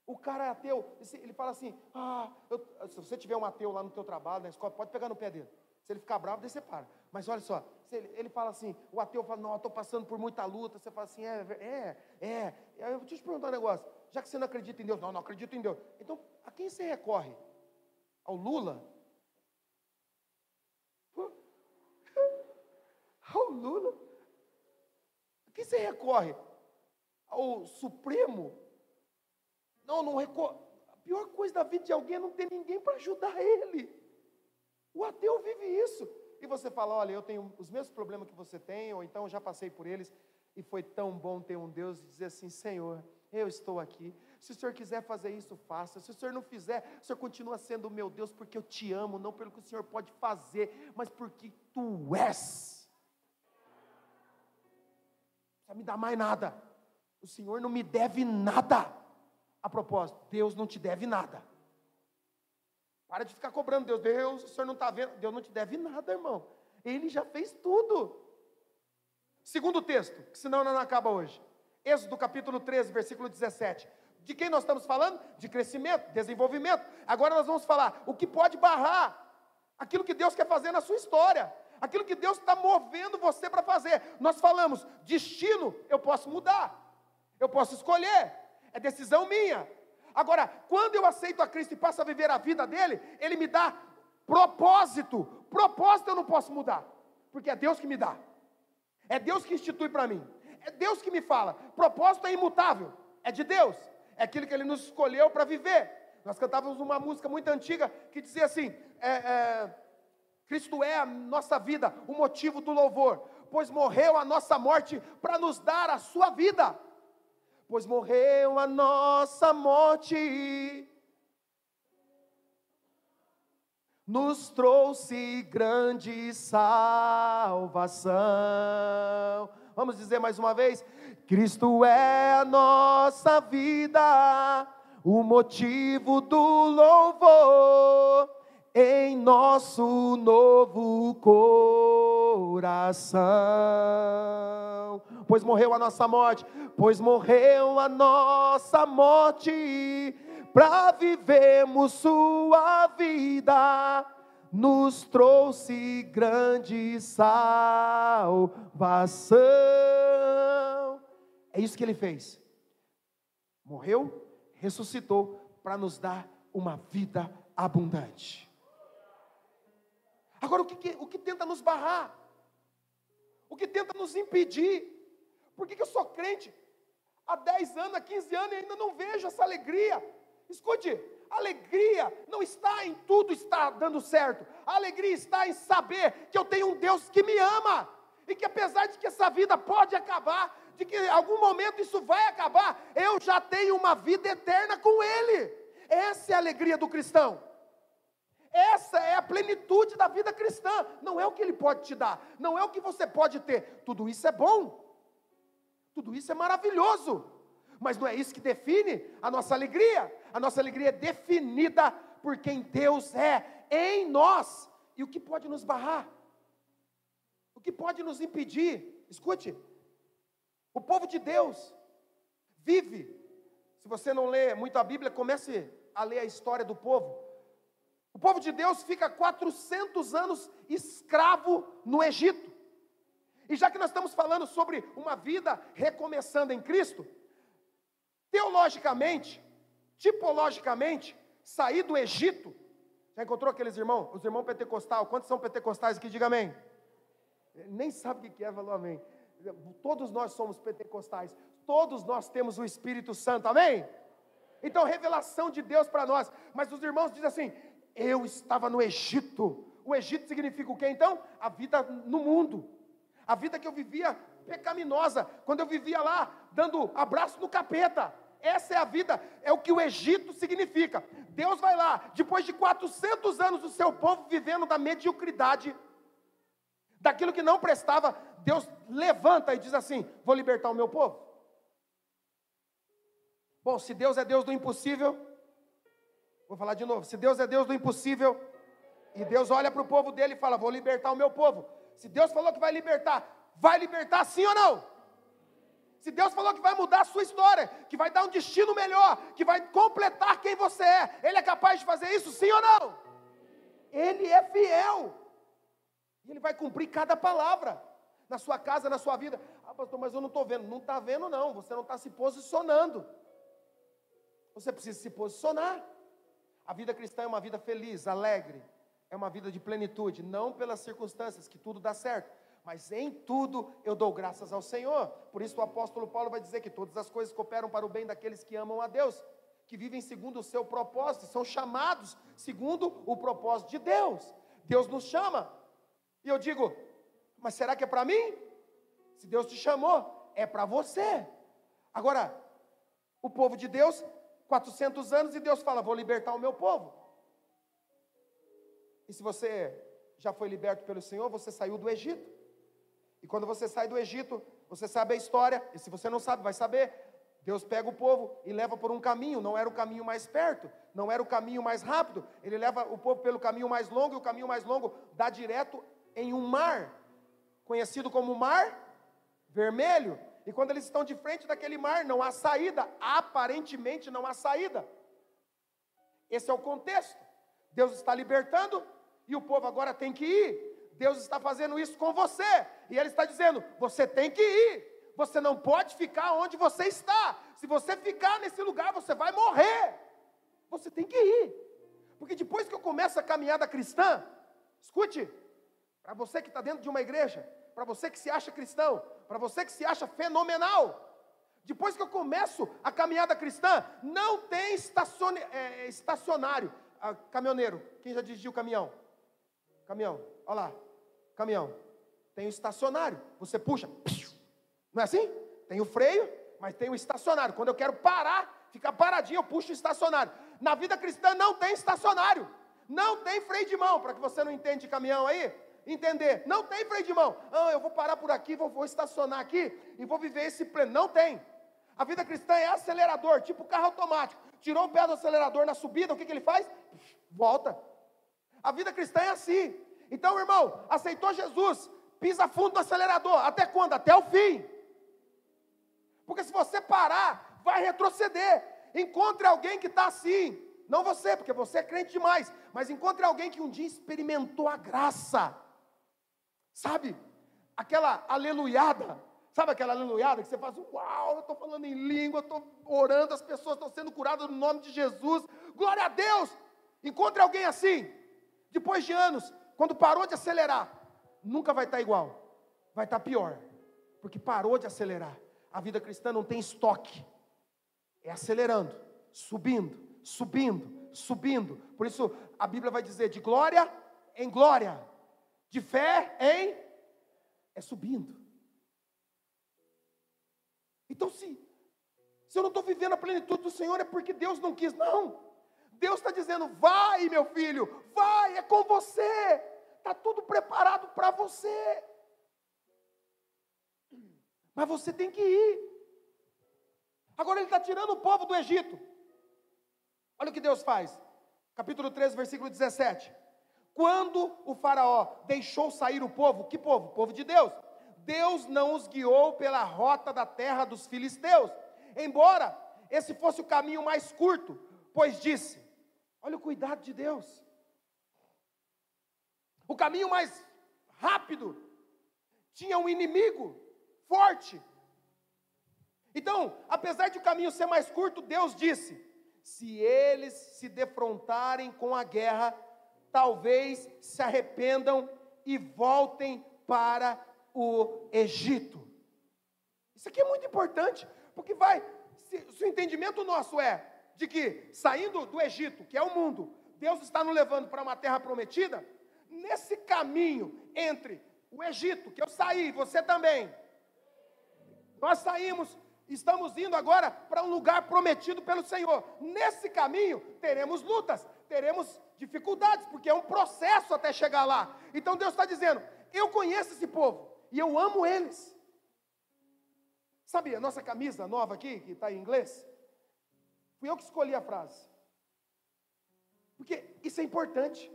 O cara é ateu, ele fala assim, se você tiver um ateu lá no teu trabalho, na escola, pode pegar no pé dele. Se ele ficar bravo, daí você para. Mas olha só, se ele fala assim, o ateu fala, não, eu estou passando por muita luta. Você fala assim, eu vou te perguntar um negócio. Já que você não acredita em Deus, não acredito em Deus. Então, a quem você recorre? Ao Lula? Ao Lula? A quem você recorre? Ao Supremo? Não recorre. A pior coisa da vida de alguém é não ter ninguém para ajudar ele. O ateu vive isso. E você fala, olha, eu tenho os mesmos problemas que você tem, ou então eu já passei por eles, e foi tão bom ter um Deus e dizer assim, Senhor, eu estou aqui. Se o Senhor quiser fazer isso, faça. Se o Senhor não fizer, o Senhor continua sendo o meu Deus, porque eu te amo, não pelo que o Senhor pode fazer, mas porque tu és. Não precisa me dar mais nada. O Senhor não me deve nada. A propósito, Deus não te deve nada. Para de ficar cobrando Deus, o Senhor não está vendo. Deus não te deve nada, irmão. Ele já fez tudo. Segundo texto, que senão não acaba hoje. Êxodo capítulo 13, versículo 17. De quem nós estamos falando? De crescimento, desenvolvimento. Agora nós vamos falar o que pode barrar aquilo que Deus quer fazer na sua história. Aquilo que Deus está movendo você para fazer. Nós falamos, destino eu posso mudar. Eu posso escolher. É decisão minha. Agora, quando eu aceito a Cristo e passo a viver a vida dele, ele me dá propósito. Propósito eu não posso mudar, porque é Deus que me dá. É Deus que institui para mim. É Deus que me fala. Propósito é imutável. É de Deus. É aquilo que ele nos escolheu para viver. Nós cantávamos uma música muito antiga que dizia assim, Cristo é a nossa vida, o motivo do louvor, pois morreu a nossa morte para nos dar a sua vida. Pois morreu a nossa morte, nos trouxe grande salvação. Vamos dizer mais uma vez, Cristo é a nossa vida, o motivo do louvor, em nosso novo coração. Pois morreu a nossa morte, para vivermos sua vida, nos trouxe grande salvação. É isso que ele fez. Morreu, ressuscitou, para nos dar uma vida abundante. Agora, o que tenta nos barrar? O que tenta nos impedir? Por que eu sou crente há 10 anos, há 15 anos e ainda não vejo essa alegria? Escute, a alegria não está em tudo estar dando certo. A alegria está em saber que eu tenho um Deus que me ama. E que apesar de que essa vida pode acabar, de que em algum momento isso vai acabar, eu já tenho uma vida eterna com Ele. Essa é a alegria do cristão. Essa é a plenitude da vida cristã. Não é o que Ele pode te dar, não é o que você pode ter. Tudo isso é bom, tudo isso é maravilhoso, mas não é isso que define a nossa alegria. A nossa alegria é definida por quem Deus é em nós. E o que pode nos barrar? O que pode nos impedir? Escute, o povo de Deus vive, se você não lê muito a Bíblia, comece a ler a história do povo. O povo de Deus fica 400 anos escravo no Egito. E já que nós estamos falando sobre uma vida recomeçando em Cristo, teologicamente, tipologicamente, sair do Egito, já encontrou aqueles irmãos? Os irmãos pentecostais, quantos são pentecostais aqui? Diga amém. Nem sabe o que é, falou amém. Todos nós somos pentecostais, todos nós temos o Espírito Santo, amém? Então, revelação de Deus para nós. Mas os irmãos dizem assim, eu estava no Egito. O Egito significa o que então? A vida no mundo. A vida que eu vivia pecaminosa, quando eu vivia lá, dando abraço no capeta. Essa é a vida, é o que o Egito significa. Deus vai lá, depois de 400 anos do seu povo vivendo da mediocridade, daquilo que não prestava, Deus levanta e diz assim, vou libertar o meu povo. Bom, se Deus é Deus do impossível, vou falar de novo, se Deus é Deus do impossível, e Deus olha para o povo dele e fala, vou libertar o meu povo. Se Deus falou que vai libertar sim ou não? Se Deus falou que vai mudar a sua história, que vai dar um destino melhor, que vai completar quem você é, Ele é capaz de fazer isso, sim ou não? Ele é fiel. E Ele vai cumprir cada palavra, na sua casa, na sua vida. Ah, pastor, mas eu não estou vendo. Não está vendo não, você não está se posicionando. Você precisa se posicionar. A vida cristã é uma vida feliz, alegre, é uma vida de plenitude, não pelas circunstâncias, que tudo dá certo, mas em tudo eu dou graças ao Senhor. Por isso o apóstolo Paulo vai dizer que todas as coisas cooperam para o bem daqueles que amam a Deus, que vivem segundo o seu propósito, são chamados segundo o propósito de Deus. Deus nos chama, e eu digo, mas será que é para mim? Se Deus te chamou, é para você. Agora, o povo de Deus, 400 anos, e Deus fala, vou libertar o meu povo. E se você já foi liberto pelo Senhor, você saiu do Egito. E quando você sai do Egito, você sabe a história, e se você não sabe, vai saber. Deus pega o povo e leva por um caminho, não era o caminho mais perto, não era o caminho mais rápido, Ele leva o povo pelo caminho mais longo, e o caminho mais longo dá direto em um mar, conhecido como Mar Vermelho. E quando eles estão de frente daquele mar, não há saída, aparentemente não há saída. Esse é o contexto. Deus está libertando, e o povo agora tem que ir. Deus está fazendo isso com você, e Ele está dizendo, você tem que ir, você não pode ficar onde você está. Se você ficar nesse lugar, você vai morrer. Você tem que ir, porque depois que eu começo a caminhada cristã, escute, para você que está dentro de uma igreja, para você que se acha cristão, para você que se acha fenomenal, depois que eu começo a caminhada cristã, não tem estacionário. Caminhoneiro, quem já dirigiu caminhão? Caminhão, olha lá, caminhão, tem o estacionário, você puxa, não é assim? Tem o freio, mas tem o estacionário. Quando eu quero parar, ficar paradinho, eu puxo o estacionário. Na vida cristã não tem estacionário, não tem freio de mão. Para que você não entende de caminhão aí, entender, não tem freio de mão. Ah, eu vou parar por aqui, vou estacionar aqui e vou viver esse pleno. Não tem. A vida cristã é acelerador, tipo carro automático. Tirou o pé do acelerador na subida, o que ele faz? Volta. A vida cristã é assim. Então, irmão, aceitou Jesus, pisa fundo no acelerador. Até quando? Até o fim. Porque se você parar, vai retroceder. Encontre alguém que está assim. Não você, porque você é crente demais. Mas encontre alguém que um dia experimentou a graça. Sabe? Aquela aleluiada. Sabe aquela aleluiada que você faz, uau, eu estou falando em língua, eu estou orando, as pessoas estão sendo curadas no nome de Jesus. Glória a Deus. Encontre alguém assim. Depois de anos, quando parou de acelerar, nunca vai estar igual. Vai estar pior. Porque parou de acelerar. A vida cristã não tem estoque. É acelerando, subindo, subindo, subindo. Por isso a Bíblia vai dizer de glória em glória, de fé em é subindo. Então se eu não estou vivendo a plenitude do Senhor, é porque Deus não quis. Não, Deus está dizendo, vai meu filho, vai, é com você, está tudo preparado para você, mas você tem que ir. Agora Ele está tirando o povo do Egito. Olha o que Deus faz, capítulo 13, versículo 17. Quando o faraó deixou sair o povo, que povo? O povo de Deus. Deus não os guiou pela rota da terra dos filisteus, embora esse fosse o caminho mais curto, pois disse, olha o cuidado de Deus, o caminho mais rápido tinha um inimigo forte. Então, apesar de o caminho ser mais curto, Deus disse, se eles se defrontarem com a guerra, talvez se arrependam e voltem para o Egito. Isso aqui é muito importante, porque se o entendimento nosso é de que saindo do Egito, que é o mundo, Deus está nos levando para uma terra prometida, nesse caminho entre o Egito, que eu saí, você também, nós saímos, estamos indo agora para um lugar prometido pelo Senhor. Nesse caminho teremos lutas, teremos dificuldades, porque é um processo até chegar lá. Então Deus está dizendo, eu conheço esse povo e eu amo eles. Sabe a nossa camisa nova aqui, que está em inglês? Fui eu que escolhi a frase. Porque isso é importante.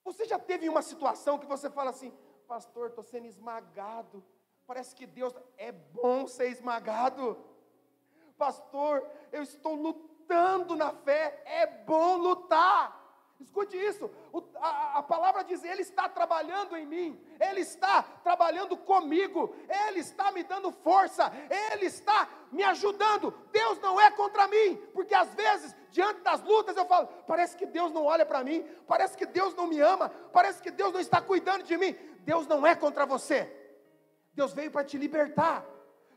Você já teve uma situação que você fala assim: pastor, estou sendo esmagado. Parece que Deus, é bom ser esmagado. Pastor, eu estou lutando na fé, é bom lutar. Escute isso, a palavra diz: Ele está trabalhando em mim, Ele está trabalhando comigo, Ele está me dando força, Ele está me ajudando. Deus não é contra mim, porque às vezes, diante das lutas, eu falo: parece que Deus não olha para mim, parece que Deus não me ama, parece que Deus não está cuidando de mim. Deus não é contra você, Deus veio para te libertar,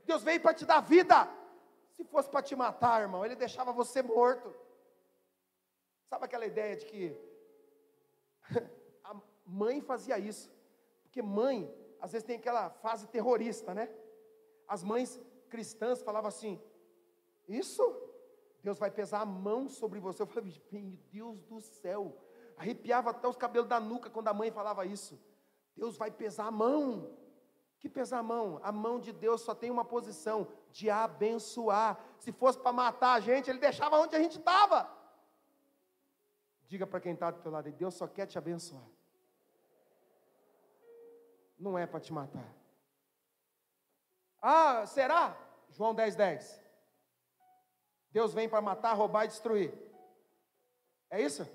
Deus veio para te dar vida. Se fosse para te matar, irmão, Ele deixava você morto. Sabe aquela ideia de que a mãe fazia isso? Porque mãe, às vezes tem aquela fase terrorista, né? As mães cristãs falavam assim: isso? Deus vai pesar a mão sobre você. Eu falei: meu Deus do céu. Arrepiava até os cabelos da nuca quando a mãe falava isso. Deus vai pesar a mão. Que pesar a mão? A mão de Deus só tem uma posição: de abençoar. Se fosse para matar a gente, Ele deixava onde a gente estava. Diga para quem está do teu lado: Deus só quer te abençoar, não é para te matar. Ah, será? João 10:10. Deus vem para matar, roubar e destruir. É isso?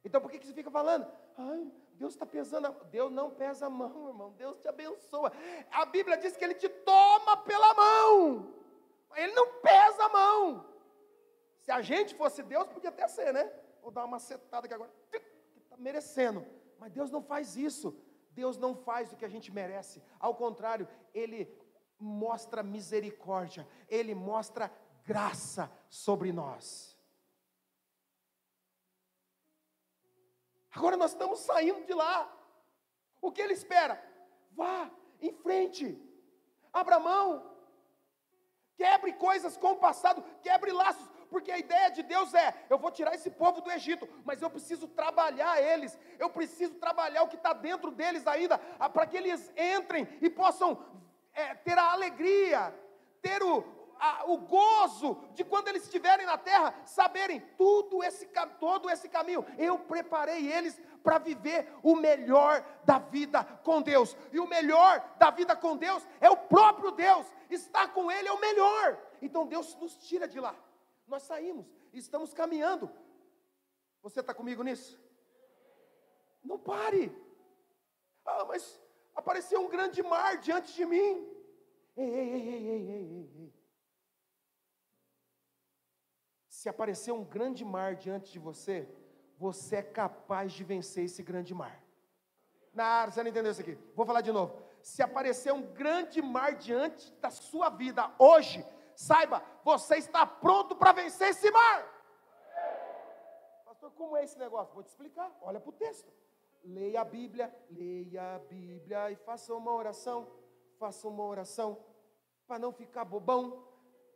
Então por que você fica falando: ai, Deus está pesando? Deus não pesa a mão, irmão. Deus te abençoa. A Bíblia diz que Ele te toma pela mão, Ele não pesa a mão. Se a gente fosse Deus, podia até ser, né? Vou dar uma setada aqui agora, que está merecendo. Mas Deus não faz isso. Deus não faz o que a gente merece. Ao contrário, Ele mostra misericórdia, Ele mostra graça sobre nós. Agora nós estamos saindo de lá. O que Ele espera? Vá em frente, abra mão, quebre coisas com o passado, quebre laços. Porque a ideia de Deus é: eu vou tirar esse povo do Egito, mas eu preciso trabalhar eles, eu preciso trabalhar o que está dentro deles ainda, para que eles entrem e possam ter a alegria, ter o gozo de quando eles estiverem na terra, saberem todo esse caminho, eu preparei eles para viver o melhor da vida com Deus. E o melhor da vida com Deus é o próprio Deus, estar com Ele é o melhor. Então Deus nos tira de lá. Nós saímos, estamos caminhando. Você está comigo nisso? Não pare. Ah, mas apareceu um grande mar diante de mim. Ei. Se aparecer um grande mar diante de você, você é capaz de vencer esse grande mar. Você não entendeu isso aqui? Vou falar de novo. Se aparecer um grande mar diante da sua vida hoje, saiba, você está pronto para vencer esse mar. Pastor, como é esse negócio? Vou te explicar, olha para o texto. Leia a Bíblia e faça uma oração para não ficar bobão.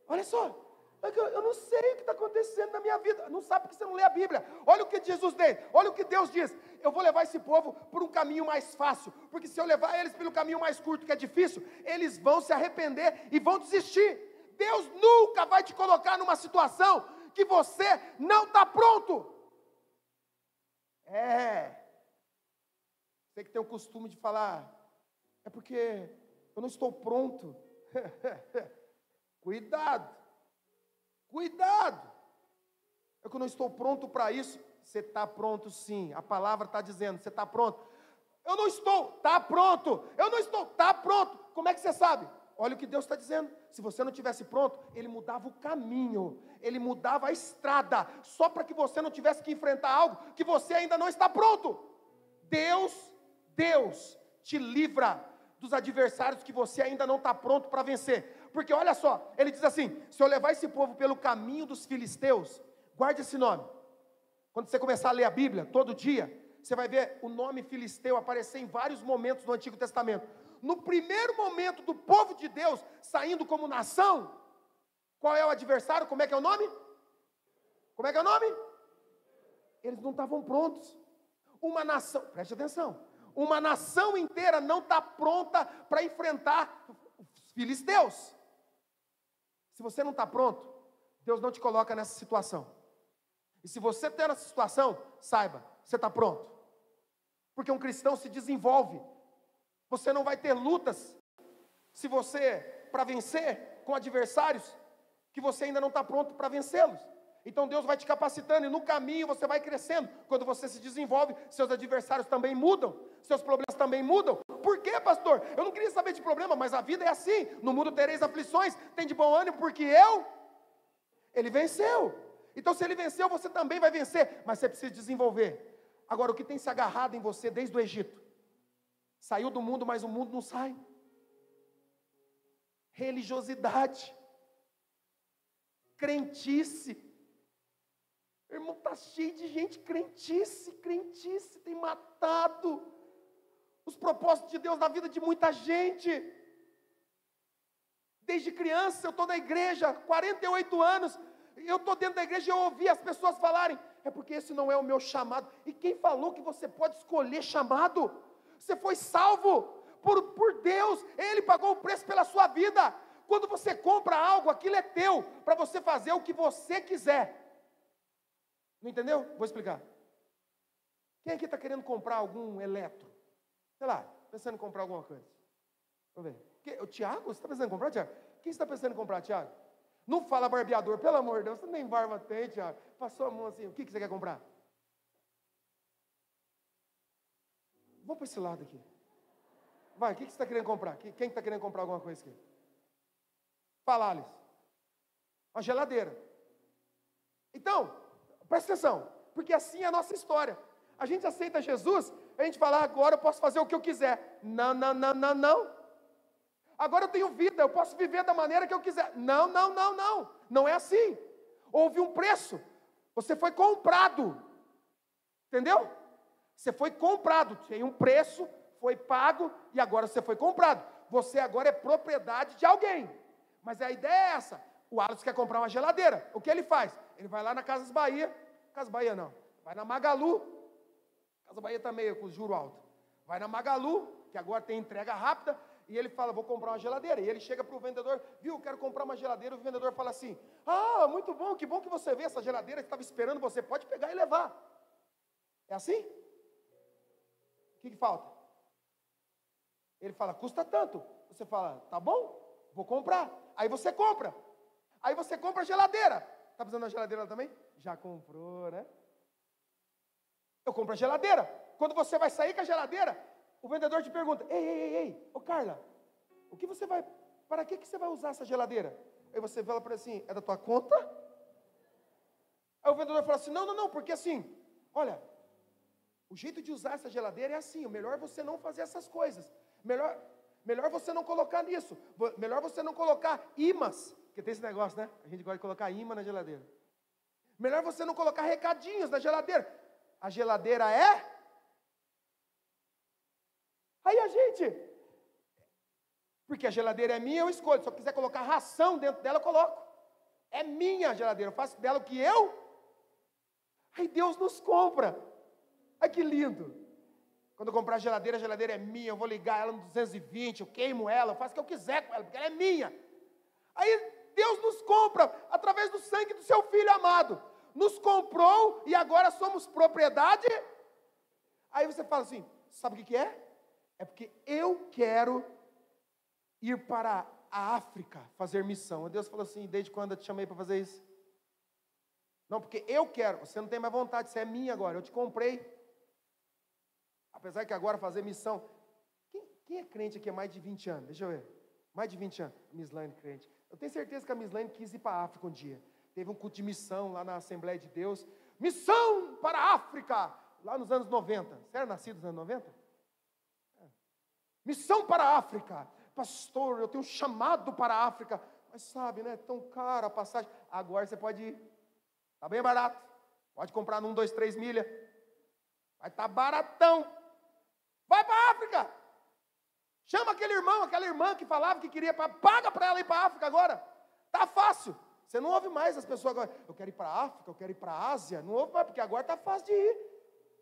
Olha só, eu não sei o que está acontecendo na minha vida. Não sabe porque você não lê a Bíblia. Olha o que Jesus diz, olha o que Deus diz: eu vou levar esse povo por um caminho mais fácil, porque se eu levar eles pelo caminho mais curto, que é difícil, eles vão se arrepender e vão desistir. Deus nunca vai te colocar numa situação que você não está pronto. Você que tem o costume de falar: é porque eu não estou pronto. Cuidado. É que eu não estou pronto para isso. Você está pronto sim, a palavra está dizendo: você está pronto. Eu não estou, está pronto. Eu não estou, está pronto. Como é que você sabe? Olha o que Deus está dizendo. Se você não tivesse pronto, Ele mudava o caminho, Ele mudava a estrada, só para que você não tivesse que enfrentar algo que você ainda não está pronto. Deus te livra dos adversários que você ainda não está pronto para vencer. Porque olha só, Ele diz assim: se eu levar esse povo pelo caminho dos filisteus, guarde esse nome. Quando você começar a ler a Bíblia, todo dia, você vai ver o nome filisteu aparecer em vários momentos do Antigo Testamento. No primeiro momento do povo de Deus saindo como nação, qual é o adversário? Como é que é o nome? Eles não estavam prontos. Uma nação, preste atenção, uma nação inteira não está pronta para enfrentar os filisteus. Se você não está pronto, Deus não te coloca nessa situação. E se você está nessa situação, saiba, você está pronto. Porque um cristão se desenvolve. Você não vai ter lutas se você, para vencer com adversários, que você ainda não está pronto para vencê-los. Então Deus vai te capacitando, e no caminho você vai crescendo. Quando você se desenvolve, seus adversários também mudam, seus problemas também mudam. Por quê, pastor? Eu não queria saber de problema, mas a vida é assim. No mundo tereis aflições, tem de bom ânimo, porque ele venceu. Então se ele venceu, você também vai vencer, mas você precisa desenvolver. Agora, o que tem se agarrado em você desde o Egito? Saiu do mundo, mas o mundo não sai. Religiosidade, crentice. Irmão, está cheio de gente crentice, tem matado os propósitos de Deus na vida de muita gente. Desde criança, eu estou na igreja, 48 anos, eu estou dentro da igreja e eu ouvi as pessoas falarem, é porque esse não é o meu chamado. E quem falou que você pode escolher chamado? Você foi salvo por Deus, Ele pagou o preço pela sua vida. Quando você compra algo, aquilo é teu, para você fazer o que você quiser. Não entendeu? Vou explicar. Quem aqui está querendo comprar algum eletro? Sei lá, pensando em comprar alguma coisa. Vamos ver. O Tiago, você está pensando em comprar, Tiago? Quem você está pensando em comprar, Tiago? Não fala barbeador, pelo amor de Deus, você nem barba tem, Tiago. Passou a mão assim, o que você quer comprar? Vamos para esse lado aqui. Vai, o que você está querendo comprar? Quem está querendo comprar alguma coisa aqui? Fala, Alice. Uma geladeira. Então, presta atenção, porque assim é a nossa história. A gente aceita Jesus, a gente fala, agora eu posso fazer o que eu quiser. Não. Agora eu tenho vida, eu posso viver da maneira que eu quiser. Não. Não é assim. Houve um preço. Você foi comprado. Entendeu? Você foi comprado. Tem um preço, foi pago e agora você foi comprado. Você agora é propriedade de alguém. Mas a ideia é essa. O Alisson quer comprar uma geladeira. O que ele faz? Ele vai lá na Casas Bahia. Casas Bahia não. Vai na Magalu. Casas Bahia está meio com o juro alto. Vai na Magalu, que agora tem entrega rápida. E ele fala, vou comprar uma geladeira. E ele chega para o vendedor, viu, quero comprar uma geladeira. O vendedor fala assim, muito bom, que bom que você vê essa geladeira que estava esperando você. Pode pegar e levar. É assim? O que falta? Ele fala, custa tanto. Você fala, tá bom, vou comprar. Aí você compra. Aí você compra a geladeira. Está precisando da geladeira também? Já comprou, né? Eu compro a geladeira. Quando você vai sair com a geladeira, o vendedor te pergunta, ei, ô Carla, para que você vai usar essa geladeira? Aí você fala para ele assim, é da tua conta? Aí o vendedor fala assim, não, porque assim, olha, o jeito de usar essa geladeira é assim, o melhor é você não fazer essas coisas. Melhor você não colocar nisso. Melhor você não colocar imãs. Porque tem esse negócio, né? A gente gosta de colocar imã na geladeira. Melhor você não colocar recadinhos na geladeira. A geladeira é... Aí a gente... Porque a geladeira é minha, eu escolho. Se eu quiser colocar ração dentro dela, eu coloco. É minha a geladeira. Eu faço dela o que eu... Aí Deus nos compra. Ai, que lindo. Quando eu comprar a geladeira é minha. Eu vou ligar ela no 220, eu queimo ela, eu faço o que eu quiser com ela, porque ela é minha. Aí Deus nos compra através do sangue do seu Filho amado. Nos comprou e agora somos propriedade. Aí você fala assim, sabe o que é? É porque eu quero ir para a África fazer missão. E Deus falou assim, desde quando eu te chamei para fazer isso? Não, porque eu quero. Você não tem mais vontade, você é minha agora, eu te comprei. Apesar que agora fazer missão... Quem é crente aqui há mais de 20 anos? Deixa eu ver. Mais de 20 anos. Mislaine crente. Eu tenho certeza que a Mislaine quis ir para a África um dia. Teve um culto de missão lá na Assembleia de Deus. Missão para a África! Lá nos anos 90. Você era nascido nos anos 90? É. Missão para a África. Pastor, eu tenho um chamado para a África. Mas sabe, né? Tão caro a passagem. Agora você pode ir. Está bem barato. Pode comprar num, 2, 3 milhas. Vai estar baratão. Vai para a África. Chama aquele irmão, aquela irmã que falava que queria, paga para ela ir para a África agora. Está fácil. Você não ouve mais as pessoas agora, eu quero ir para a África, eu quero ir para a Ásia. Não ouve mais, porque agora está fácil de ir.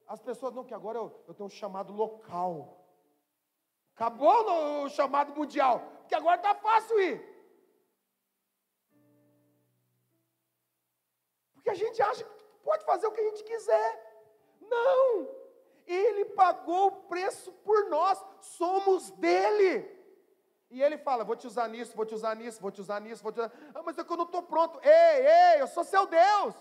As pessoas, não, que agora eu tenho um chamado local. Acabou o chamado mundial, porque agora está fácil ir. Porque a gente acha que pode fazer o que a gente quiser. Não! Ele pagou o preço por nós, somos dele. E ele fala, vou te usar nisso, vou te usar nisso, vou te usar nisso, vou te usar... Ah, mas é que eu não estou pronto. Ei, eu sou seu Deus.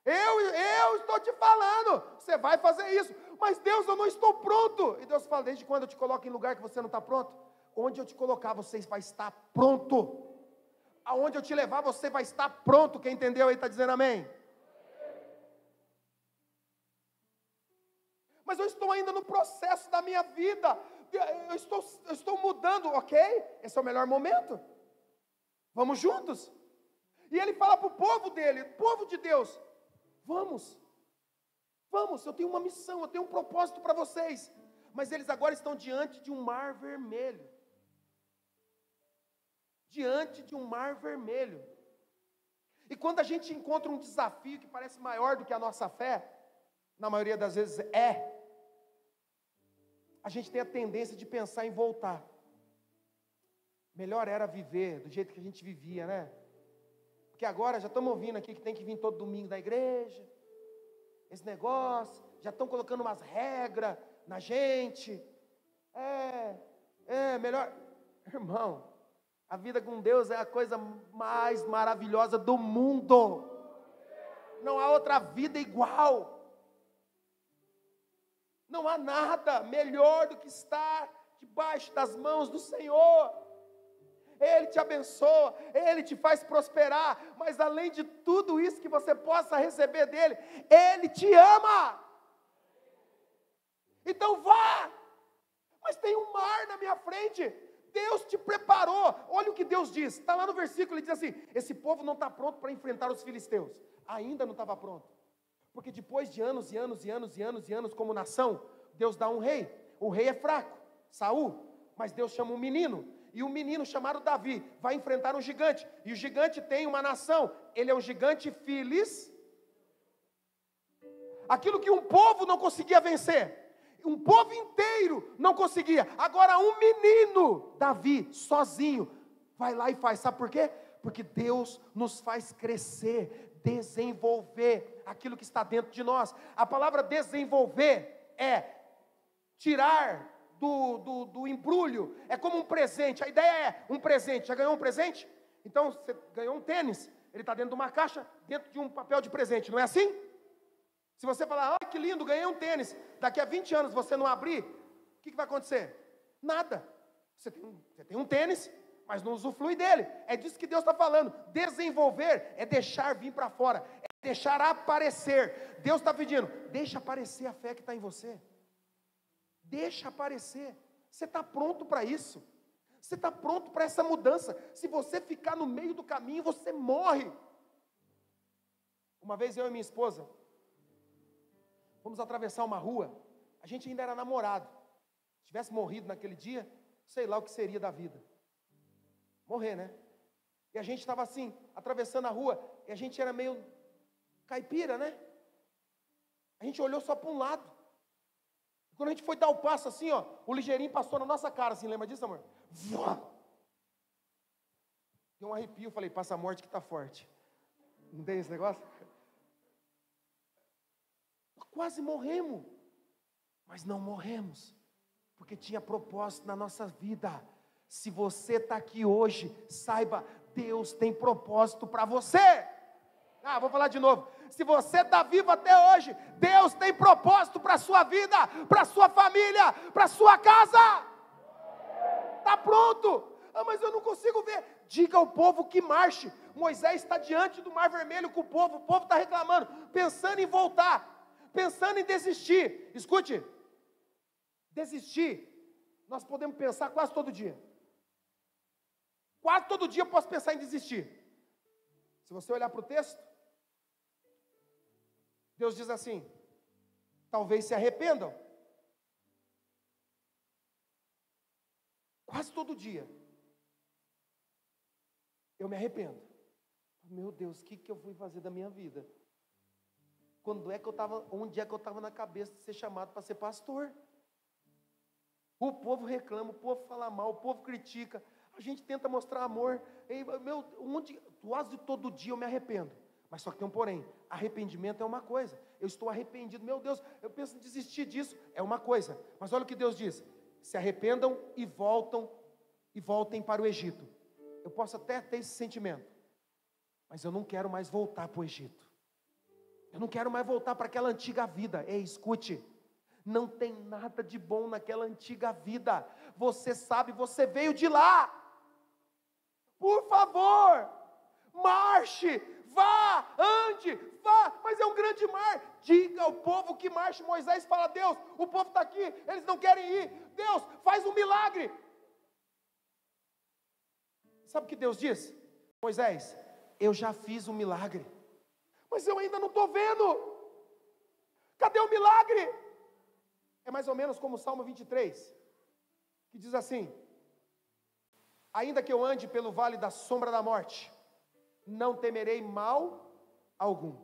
Eu estou te falando, você vai fazer isso. Mas Deus, eu não estou pronto. E Deus fala, desde quando eu te coloco em lugar que você não está pronto? Onde eu te colocar, você vai estar pronto. Aonde eu te levar, você vai estar pronto. Quem entendeu aí está dizendo amém? Mas eu estou ainda no processo da minha vida. Eu estou mudando, ok? Esse é o melhor momento. Vamos juntos. E ele fala para o povo dele, povo de Deus, vamos, eu tenho uma missão, eu tenho um propósito para vocês. Mas eles agora estão diante de um mar vermelho. Diante de um mar vermelho. E quando a gente encontra um desafio que parece maior do que a nossa fé, na maioria das vezes a gente tem a tendência de pensar em voltar. Melhor era viver do jeito que a gente vivia, né? Porque agora já estamos ouvindo aqui que tem que vir todo domingo da igreja. Esse negócio, já estão colocando umas regras na gente. Melhor. Irmão, a vida com Deus é a coisa mais maravilhosa do mundo. Não há outra vida igual. Não há nada melhor do que estar debaixo das mãos do Senhor. Ele te abençoa, Ele te faz prosperar, mas além de tudo isso que você possa receber dEle, Ele te ama. Então vá, mas tem um mar na minha frente, Deus te preparou. Olha o que Deus diz, está lá no versículo, ele diz assim, esse povo não está pronto para enfrentar os filisteus, ainda não estava pronto, porque depois de anos e anos como nação, Deus dá um rei, o rei é fraco, Saul, mas Deus chama um menino, e um menino chamado Davi vai enfrentar um gigante, e o gigante tem uma nação, ele é o gigante filisteu. Aquilo que um povo não conseguia vencer, um povo inteiro não conseguia, agora um menino, Davi, sozinho, vai lá e faz, sabe por quê? Porque Deus nos faz crescer, desenvolver aquilo que está dentro de nós. A palavra desenvolver é tirar do embrulho, é como um presente. A ideia é um presente. Já ganhou um presente? Então você ganhou um tênis, ele está dentro de uma caixa, dentro de um papel de presente, não é assim? Se você falar, que lindo, ganhei um tênis, daqui a 20 anos você não abrir, o que vai acontecer? Nada. Você tem um tênis, mas não usufrui dele. É disso que Deus está falando. Desenvolver é deixar vir para fora, é deixar aparecer. Deus está pedindo, deixa aparecer a fé que está em você. Deixa aparecer. Você está pronto para isso. Você está pronto para essa mudança. Se você ficar no meio do caminho, você morre. Uma vez eu e minha esposa fomos atravessar uma rua. A gente ainda era namorado. Se tivesse morrido naquele dia, sei lá o que seria da vida. Morrer, né? E a gente estava assim, atravessando a rua, e a gente era meio caipira, né? A gente olhou só para um lado. Quando a gente foi dar o passo assim, o ligeirinho passou na nossa cara, assim, lembra disso, amor? Voa! Deu um arrepio, falei, passa a morte que está forte. Não tem esse negócio? Quase morremos, mas não morremos, porque tinha propósito na nossa vida. Se você está aqui hoje, saiba, Deus tem propósito para você. Vou falar de novo. Se você está vivo até hoje, Deus tem propósito para a sua vida, para a sua família, para a sua casa. Está pronto. Mas eu não consigo ver. Diga ao povo que marche. Moisés está diante do mar vermelho com o povo está reclamando, pensando em voltar, pensando em desistir. Escute, desistir, nós podemos pensar quase todo dia. Quase todo dia eu posso pensar em desistir. Se você olhar para o texto, Deus diz assim, talvez se arrependam. Quase todo dia eu me arrependo. Meu Deus, o que eu fui fazer da minha vida? Onde é que eu estava na cabeça de ser chamado para ser pastor? O povo reclama, o povo fala mal, o povo critica, a gente tenta mostrar amor. Quase todo dia eu me arrependo. Mas só que tem um porém, arrependimento é uma coisa, eu estou arrependido, meu Deus, eu penso em desistir disso, é uma coisa, mas olha o que Deus diz, se arrependam e voltem para o Egito. Eu posso até ter esse sentimento, mas eu não quero mais voltar para o Egito, eu não quero mais voltar para aquela antiga vida. Ei, escute, não tem nada de bom naquela antiga vida, você sabe, você veio de lá, por favor, marche, vá, ande, vá, mas é um grande mar, diga ao povo que marche. Moisés fala, Deus, o povo está aqui, eles não querem ir, Deus, faz um milagre. Sabe o que Deus diz? Moisés, eu já fiz um milagre, mas eu ainda não estou vendo, cadê o milagre? É mais ou menos como o Salmo 23, que diz assim, ainda que eu ande pelo vale da sombra da morte, não temerei mal algum.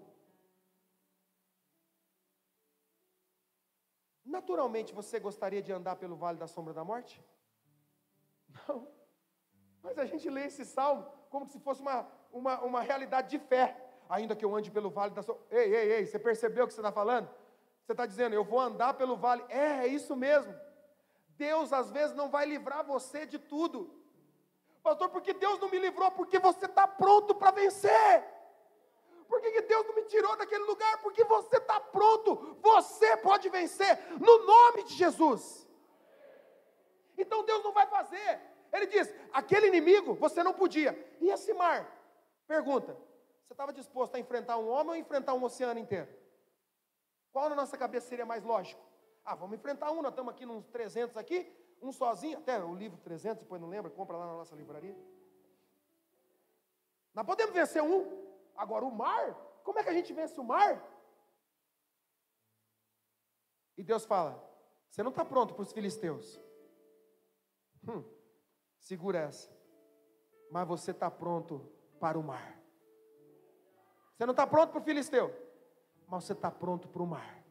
Naturalmente você gostaria de andar pelo vale da sombra da morte? Não. Mas a gente lê esse salmo como se fosse uma realidade de fé. Ainda que eu ande pelo vale da sombra. Ei, você percebeu o que você está falando? Você está dizendo, eu vou andar pelo vale. É isso mesmo. Deus às vezes não vai livrar você de tudo. Pastor, por que Deus não me livrou? Porque você está pronto para vencer. Por que Deus não me tirou daquele lugar? Porque você está pronto. Você pode vencer no nome de Jesus. Então Deus não vai fazer. Ele diz, aquele inimigo você não podia. E esse mar? Pergunta, você estava disposto a enfrentar um homem ou enfrentar um oceano inteiro? Qual na nossa cabeça seria mais lógico? Vamos enfrentar um, nós estamos aqui nos 300 aqui, um sozinho, até o livro 300, depois não lembra, compra lá na nossa livraria. Nós podemos vencer um. Agora o mar, como é que a gente vence o mar? E Deus fala, você não está pronto para os filisteus. Segura essa. Mas você está pronto para o mar. Você não está pronto para o filisteu, mas você está pronto para o mar.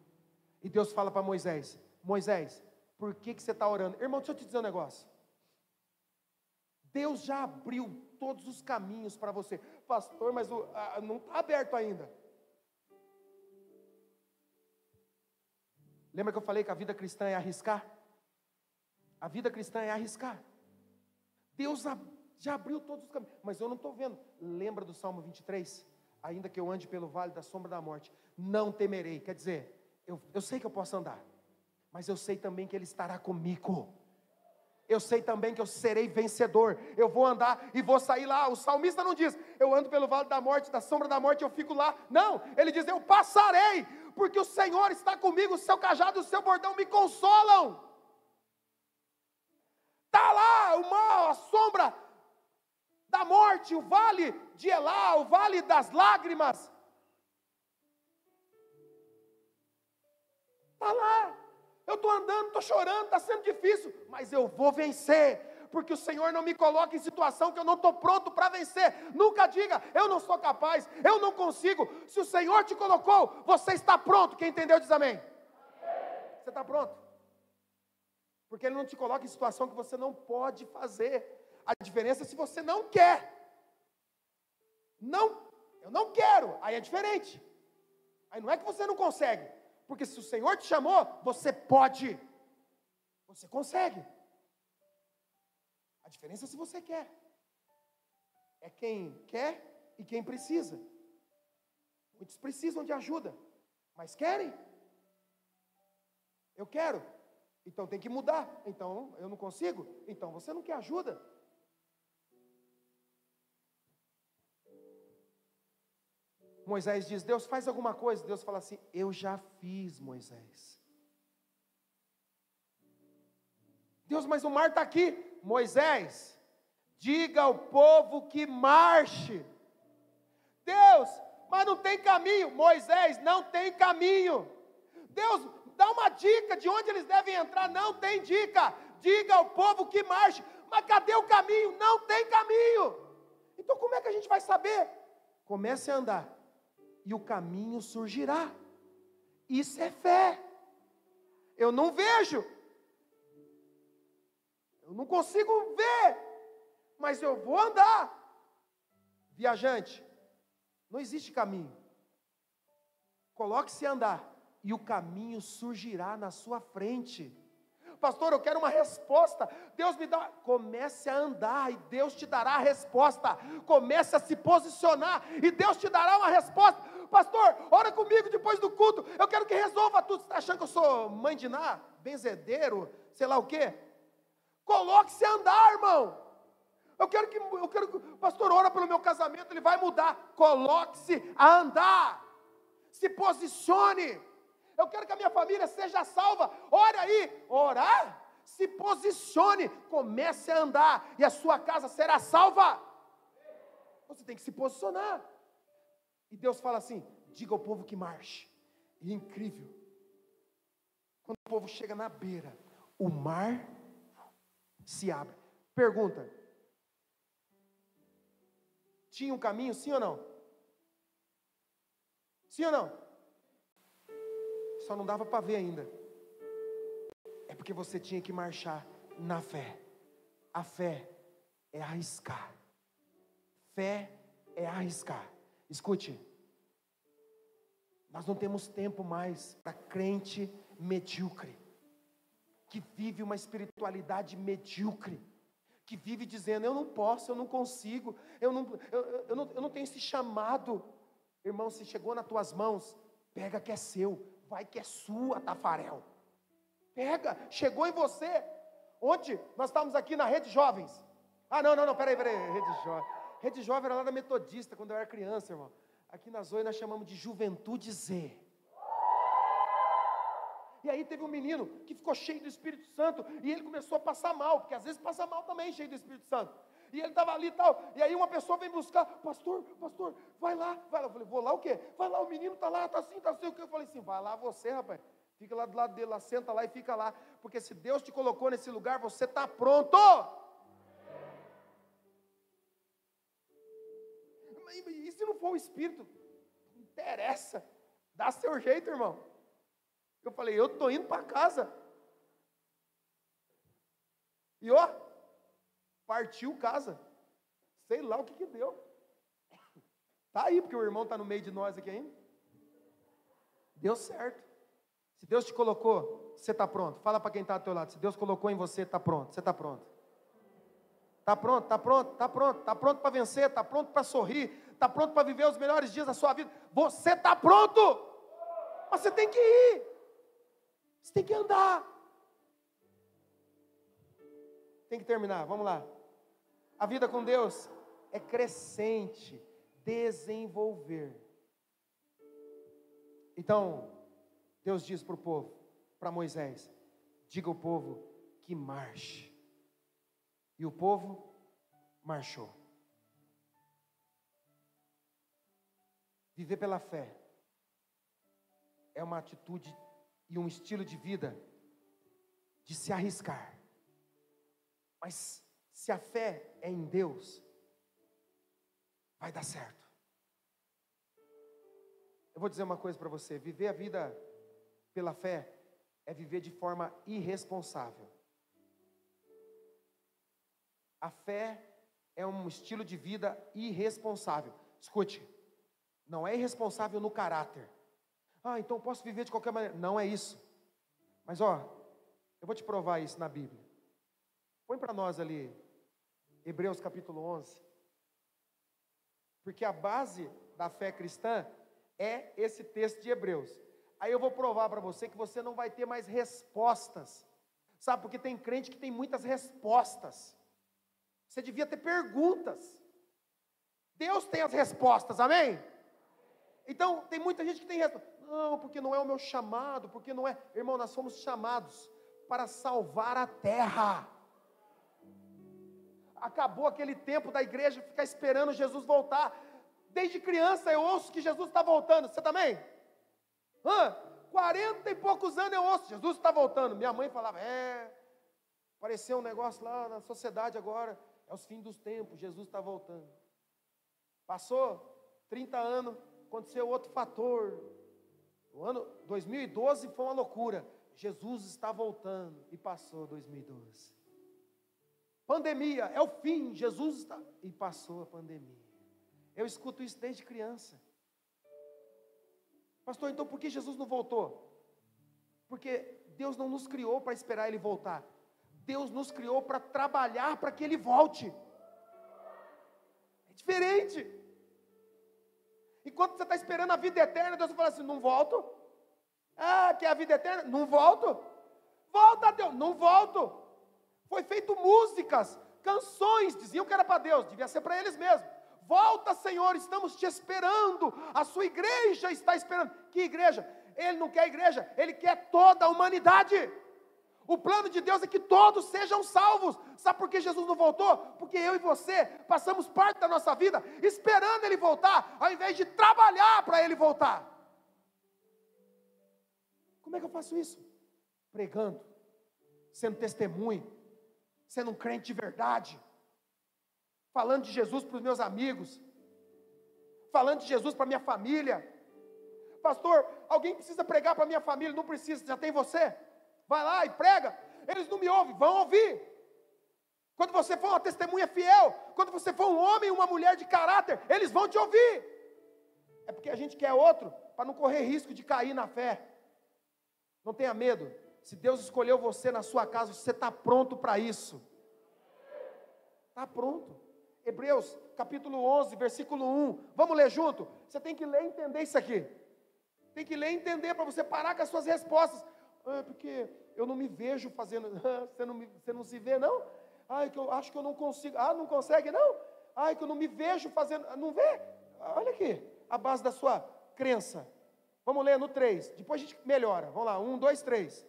E Deus fala para Moisés, Moisés, por que você está orando? Irmão, deixa eu te dizer um negócio. Deus já abriu todos os caminhos para você. Pastor, mas não está aberto ainda. Lembra que eu falei que a vida cristã é arriscar? A vida cristã é arriscar. Deus já abriu todos os caminhos, mas eu não estou vendo. Lembra do Salmo 23? Ainda que eu ande pelo vale da sombra da morte, não temerei. Quer dizer, eu sei que eu posso andar, mas eu sei também que Ele estará comigo. Eu sei também que eu serei vencedor. Eu vou andar e vou sair lá. O salmista não diz, eu ando pelo vale da morte, da sombra da morte, eu fico lá. Não, ele diz, eu passarei, porque o Senhor está comigo, o seu cajado e o seu bordão me consolam. Está lá a sombra da morte, o vale de Elá, o vale das lágrimas. Está lá. Eu estou andando, estou chorando, está sendo difícil, mas eu vou vencer, porque o Senhor não me coloca em situação que eu não estou pronto para vencer. Nunca diga, eu não sou capaz, eu não consigo. Se o Senhor te colocou, você está pronto. Quem entendeu diz amém. Você está pronto, porque Ele não te coloca em situação que você não pode fazer. A diferença é se você não quer. Não, eu não quero, aí é diferente. Aí não é que você não consegue, porque se o Senhor te chamou, você pode, você consegue. A diferença é se você quer. É quem quer e quem precisa. Muitos precisam de ajuda, mas querem. Eu quero, então tem que mudar. Então eu não consigo, então você não quer ajuda. Moisés diz, Deus faz alguma coisa. Deus fala assim, eu já fiz, Moisés. Deus, mas o mar está aqui. Moisés, diga ao povo que marche. Deus, mas não tem caminho. Moisés, não tem caminho. Deus, dá uma dica de onde eles devem entrar. Não tem dica. Diga ao povo que marche. Mas cadê o caminho? Não tem caminho. Então como é que a gente vai saber? Comece a andar e o caminho surgirá. Isso é fé. Eu não vejo, eu não consigo ver, mas eu vou andar. Viajante, Não existe caminho. Coloque-se a andar e o caminho surgirá na sua frente. Pastor, eu quero uma resposta. Deus me dá. Comece a andar e Deus te dará a resposta. Comece a se posicionar e Deus te dará uma resposta. Pastor, ora comigo depois do culto. Eu quero que resolva tudo. Você está achando que eu sou mãe de Ná? Benzedeiro? Sei lá o quê? Coloque-se a andar, irmão. Eu quero que o pastor ora pelo meu casamento, ele vai mudar. Coloque-se a andar. Se posicione. Eu quero que a minha família seja salva. Ore aí. Orar? Se posicione. Comece a andar e a sua casa será salva. Você tem que se posicionar. E Deus fala assim: diga ao povo que marche. E é incrível. Quando o povo chega na beira, o mar se abre. Pergunta: tinha um caminho, sim ou não? Sim ou não? Só não dava para ver ainda. É porque você tinha que marchar na fé. A fé é arriscar. Fé é arriscar. Escute, nós não temos tempo mais para crente medíocre, que vive uma espiritualidade medíocre, que vive dizendo: eu não posso, eu não consigo, eu não tenho esse chamado. Irmão, se chegou nas tuas mãos, pega que é seu, vai que é sua, Tafarel. Pega, chegou em você. Ontem nós estávamos aqui na Rede Jovens. Não, peraí, Rede Jovem era lá da Metodista, quando eu era criança, irmão. Aqui na Zoe nós chamamos de Juventude Z. E aí teve um menino que ficou cheio do Espírito Santo, e ele começou a passar mal, porque às vezes passa mal também, cheio do Espírito Santo. E ele estava ali e tal, e aí uma pessoa vem buscar: pastor, vai lá. Eu falei: vou lá o quê? Vai lá, o menino está lá, está assim, o quê? Eu falei assim: vai lá você, rapaz, fica lá do lado dele, lá, senta lá e fica lá, porque se Deus te colocou nesse lugar, você está pronto. E se não for o Espírito? Não interessa, dá seu jeito, irmão. Eu falei: eu estou indo para casa. E ó, partiu casa. Sei lá o que deu. Está aí, porque o irmão está no meio de nós aqui ainda. Deu certo. Se Deus te colocou, você está pronto. Fala para quem está do teu lado: se Deus colocou em você, está pronto. Você está pronto. Está pronto, está pronto, está pronto. Está pronto para vencer, está pronto para sorrir, está pronto para viver os melhores dias da sua vida. Você está pronto. Mas você tem que ir. Você tem que andar. Tem que terminar, vamos lá. A vida com Deus é crescente, desenvolver. Então, Deus diz para o povo, para Moisés: diga ao povo que marche. E o povo marchou. Viver pela fé é uma atitude e um estilo de vida de se arriscar. Mas se a fé é em Deus, vai dar certo. Eu vou dizer uma coisa para você: viver a vida pela fé é viver de forma irresponsável. A fé é um estilo de vida irresponsável. Escute, não é irresponsável no caráter. Então eu posso viver de qualquer maneira. Não é isso. Mas eu vou te provar isso na Bíblia. Põe para nós ali, Hebreus capítulo 11. Porque a base da fé cristã é esse texto de Hebreus. Aí eu vou provar para você que você não vai ter mais respostas. Sabe, porque tem crente que tem muitas respostas. Você devia ter perguntas. Deus tem as respostas, amém? Então, tem muita gente que tem resposta. Não, porque não é o meu chamado, porque não é. Irmão, nós somos chamados para salvar a terra. Acabou aquele tempo da igreja ficar esperando Jesus voltar. Desde criança eu ouço que Jesus está voltando. Você também? 40 e poucos anos eu ouço: Jesus está voltando. Minha mãe falava: apareceu um negócio lá na sociedade agora. É os fins dos tempos, Jesus está voltando. Passou 30 anos, aconteceu outro fator. O ano 2012 foi uma loucura. Jesus está voltando. E passou 2012. Pandemia, é o fim, Jesus está. E passou a pandemia. Eu escuto isso desde criança. Pastor, então por que Jesus não voltou? Porque Deus não nos criou para esperar Ele voltar. Deus nos criou para trabalhar para que Ele volte. É diferente. Enquanto você está esperando a vida eterna, Deus vai falar assim, não volto. Ah, quer a vida eterna? Não volto. Volta, Deus, não volto. Foi feito músicas, canções, diziam que era para Deus, devia ser para eles mesmos. Volta, Senhor, estamos te esperando. A sua igreja está esperando. Que igreja? Ele não quer igreja, Ele quer toda a humanidade. O plano de Deus é que todos sejam salvos. Sabe por que Jesus não voltou? Porque eu e você passamos parte da nossa vida esperando Ele voltar, ao invés de trabalhar para Ele voltar. Como é que eu faço isso? Pregando, sendo testemunho, sendo um crente de verdade, falando de Jesus para os meus amigos, falando de Jesus para a minha família. Pastor, alguém precisa pregar para a minha família? Não precisa, já tem você. Vai lá e prega. Eles não me ouvem, vão ouvir. Quando você for uma testemunha fiel, quando você for um homem e uma mulher de caráter, eles vão te ouvir. É porque a gente quer outro, para não correr risco de cair na fé. Não tenha medo. Se Deus escolheu você na sua casa, você está pronto para isso. Está pronto. Hebreus, capítulo 11, versículo 1. Vamos ler junto? Você tem que ler e entender isso aqui. Tem que ler e entender para você parar com as suas respostas. Ah, porque eu não me vejo fazendo. Você não se vê, não? Ai, que eu acho que eu não consigo. Ah, não consegue, não? Ai, que eu não me vejo fazendo. Não vê? Olha aqui, a base da sua crença. Vamos ler no 3. Depois a gente melhora. Vamos lá, 1, 2, 3.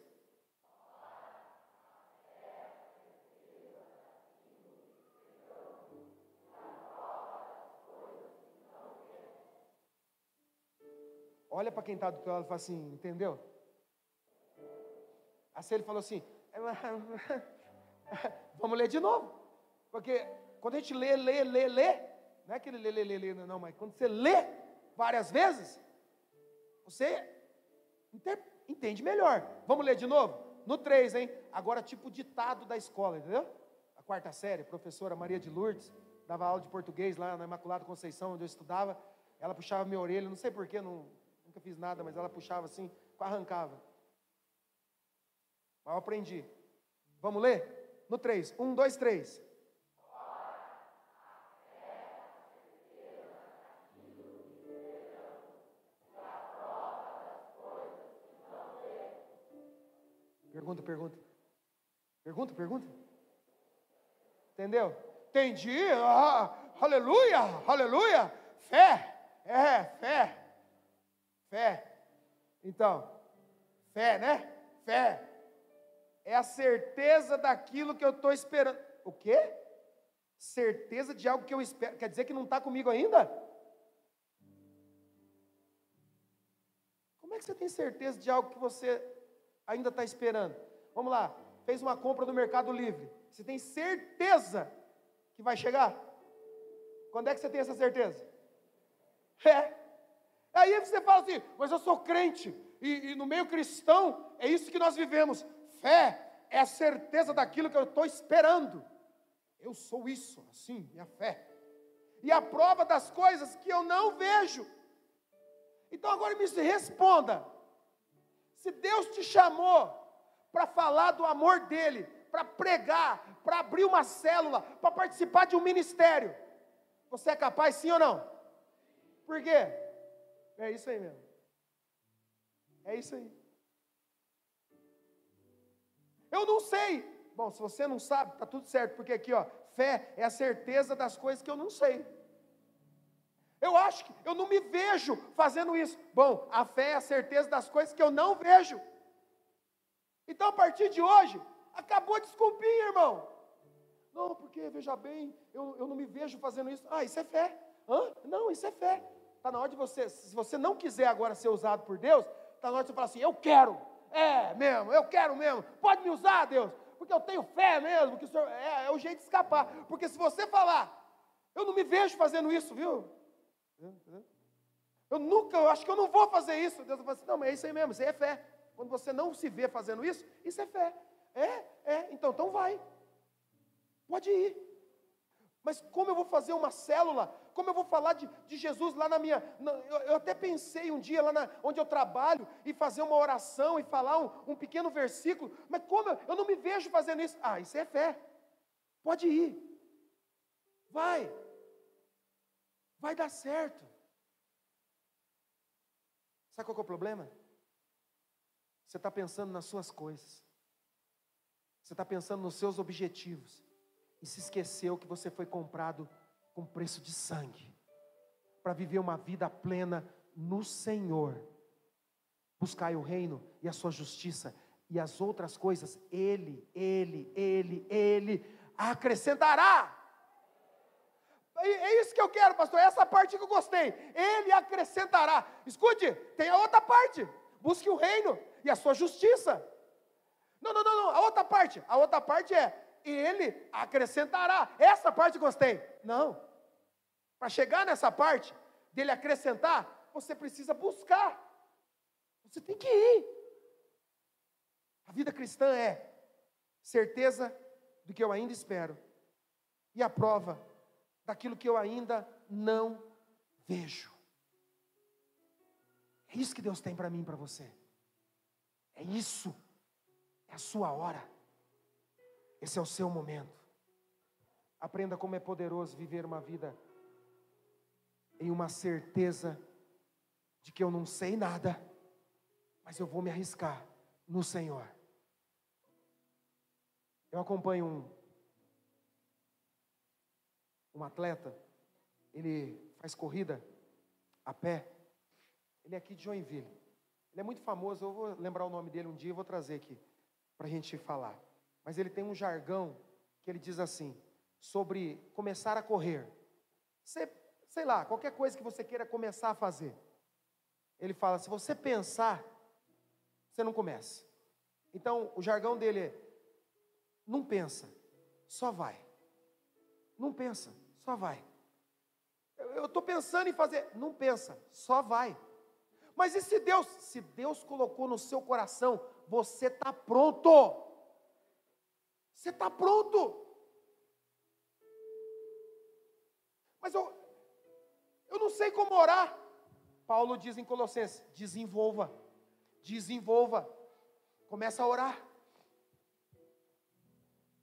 Olha para quem está do teu lado e fala assim, entendeu? Assim ele falou assim, vamos ler de novo. Porque quando a gente lê, não é aquele lê, não, mas quando você lê várias vezes, você entende melhor. Vamos ler de novo? No 3, hein? Agora tipo ditado da escola, entendeu? A 4ª série, professora Maria de Lourdes, dava aula de português lá na Imaculada Conceição, onde eu estudava. Ela puxava minha orelha, não sei porquê, nunca fiz nada, mas ela puxava assim, arrancava. Mas eu aprendi. Vamos ler? No 3. 1, 2, 3. Pergunta. Entendeu? Entendi. Aleluia. Fé. Então, fé, né? Fé. É a certeza daquilo que eu estou esperando. O quê? Certeza de algo que eu espero. Quer dizer que não está comigo ainda? Como é que você tem certeza de algo que você ainda está esperando? Vamos lá. Fez uma compra no Mercado Livre. Você tem certeza que vai chegar? Quando é que você tem essa certeza? Aí você fala assim, mas eu sou crente, e no meio cristão, é isso que nós vivemos. Fé é a certeza daquilo que eu estou esperando. Eu sou isso, assim, minha fé. E a prova das coisas que eu não vejo. Então agora me responda. Se Deus te chamou para falar do amor dEle, para pregar, para abrir uma célula, para participar de um ministério, você é capaz sim ou não? Por quê? É isso aí mesmo. É isso aí. Eu não sei. Bom, se você não sabe, está tudo certo, porque aqui, ó, fé é a certeza das coisas que eu não sei. Eu acho que eu não me vejo fazendo isso. Bom, a fé é a certeza das coisas que eu não vejo. Então, a partir de hoje, acabou a desculpinha, irmão. Não, porque, veja bem, eu não me vejo fazendo isso. Ah, isso é fé. Não, isso é fé. Está na hora de você, se você não quiser agora ser usado por Deus, está na hora de você falar assim, eu quero. Eu quero mesmo. Pode me usar, Deus, porque eu tenho fé mesmo, porque o Senhor é o jeito de escapar. Porque se você falar, eu não me vejo fazendo isso, viu? Eu acho que eu não vou fazer isso. Deus vai falar assim, não, mas é isso aí mesmo, isso aí é fé. Quando você não se vê fazendo isso, isso é fé. Então vai. Pode ir. Mas como eu vou fazer uma célula? Como eu vou falar de Jesus lá na minha... Eu até pensei um dia lá onde eu trabalho, e fazer uma oração, e falar um pequeno versículo, mas como eu não me vejo fazendo isso? Ah, isso é fé. Pode ir. Vai dar certo. Sabe qual que é o problema? Você está pensando nas suas coisas, você está pensando nos seus objetivos, e se esqueceu que você foi comprado com preço de sangue, para viver uma vida plena no Senhor. Buscai o reino e a sua justiça, e as outras coisas Ele acrescentará. É isso que eu quero, pastor, essa parte que eu gostei. Ele acrescentará. Escute, tem a outra parte. Busque o reino e a sua justiça. Não, a outra parte é Ele acrescentará. Essa parte eu gostei. Não, para chegar nessa parte dele acrescentar, você precisa buscar. Você tem que ir. A vida cristã é certeza do que eu ainda espero, e a prova daquilo que eu ainda não vejo. É isso que Deus tem para mim e para você. É isso. É a sua hora. Esse é o seu momento. Aprenda como é poderoso viver uma vida em uma certeza de que eu não sei nada, mas eu vou me arriscar no Senhor. Eu acompanho um atleta, ele faz corrida a pé, ele é aqui de Joinville, ele é muito famoso, eu vou lembrar o nome dele um dia, eu vou trazer aqui, para a gente falar, mas ele tem um jargão, que ele diz assim, sobre começar a correr, sei lá, qualquer coisa que você queira começar a fazer, ele fala, se você pensar, você não começa. Então, o jargão dele é, não pensa, só vai. Não pensa, só vai. Eu estou pensando em fazer, não pensa, só vai. Mas e se Deus colocou no seu coração, você está pronto. Você está pronto. Mas eu não sei como orar. Paulo diz em Colossenses, desenvolva. Começa a orar.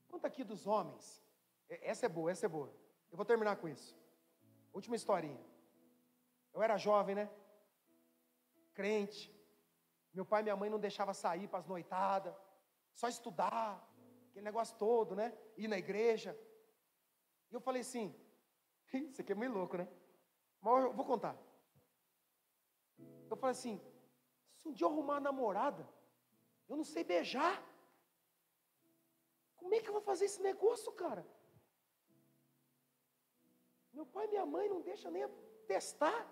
Conta aqui dos homens. Essa é boa. Eu vou terminar com isso. Última historinha. Eu era jovem, né? Crente. Meu pai e minha mãe não deixavam sair para as noitadas. Só estudar. Aquele negócio todo, né? Ir na igreja. E eu falei assim, isso aqui é meio louco, né? Mas eu vou contar. Eu falei assim, se um dia eu arrumar uma namorada, eu não sei beijar. Como é que eu vou fazer esse negócio, cara? Meu pai e minha mãe não deixam nem testar.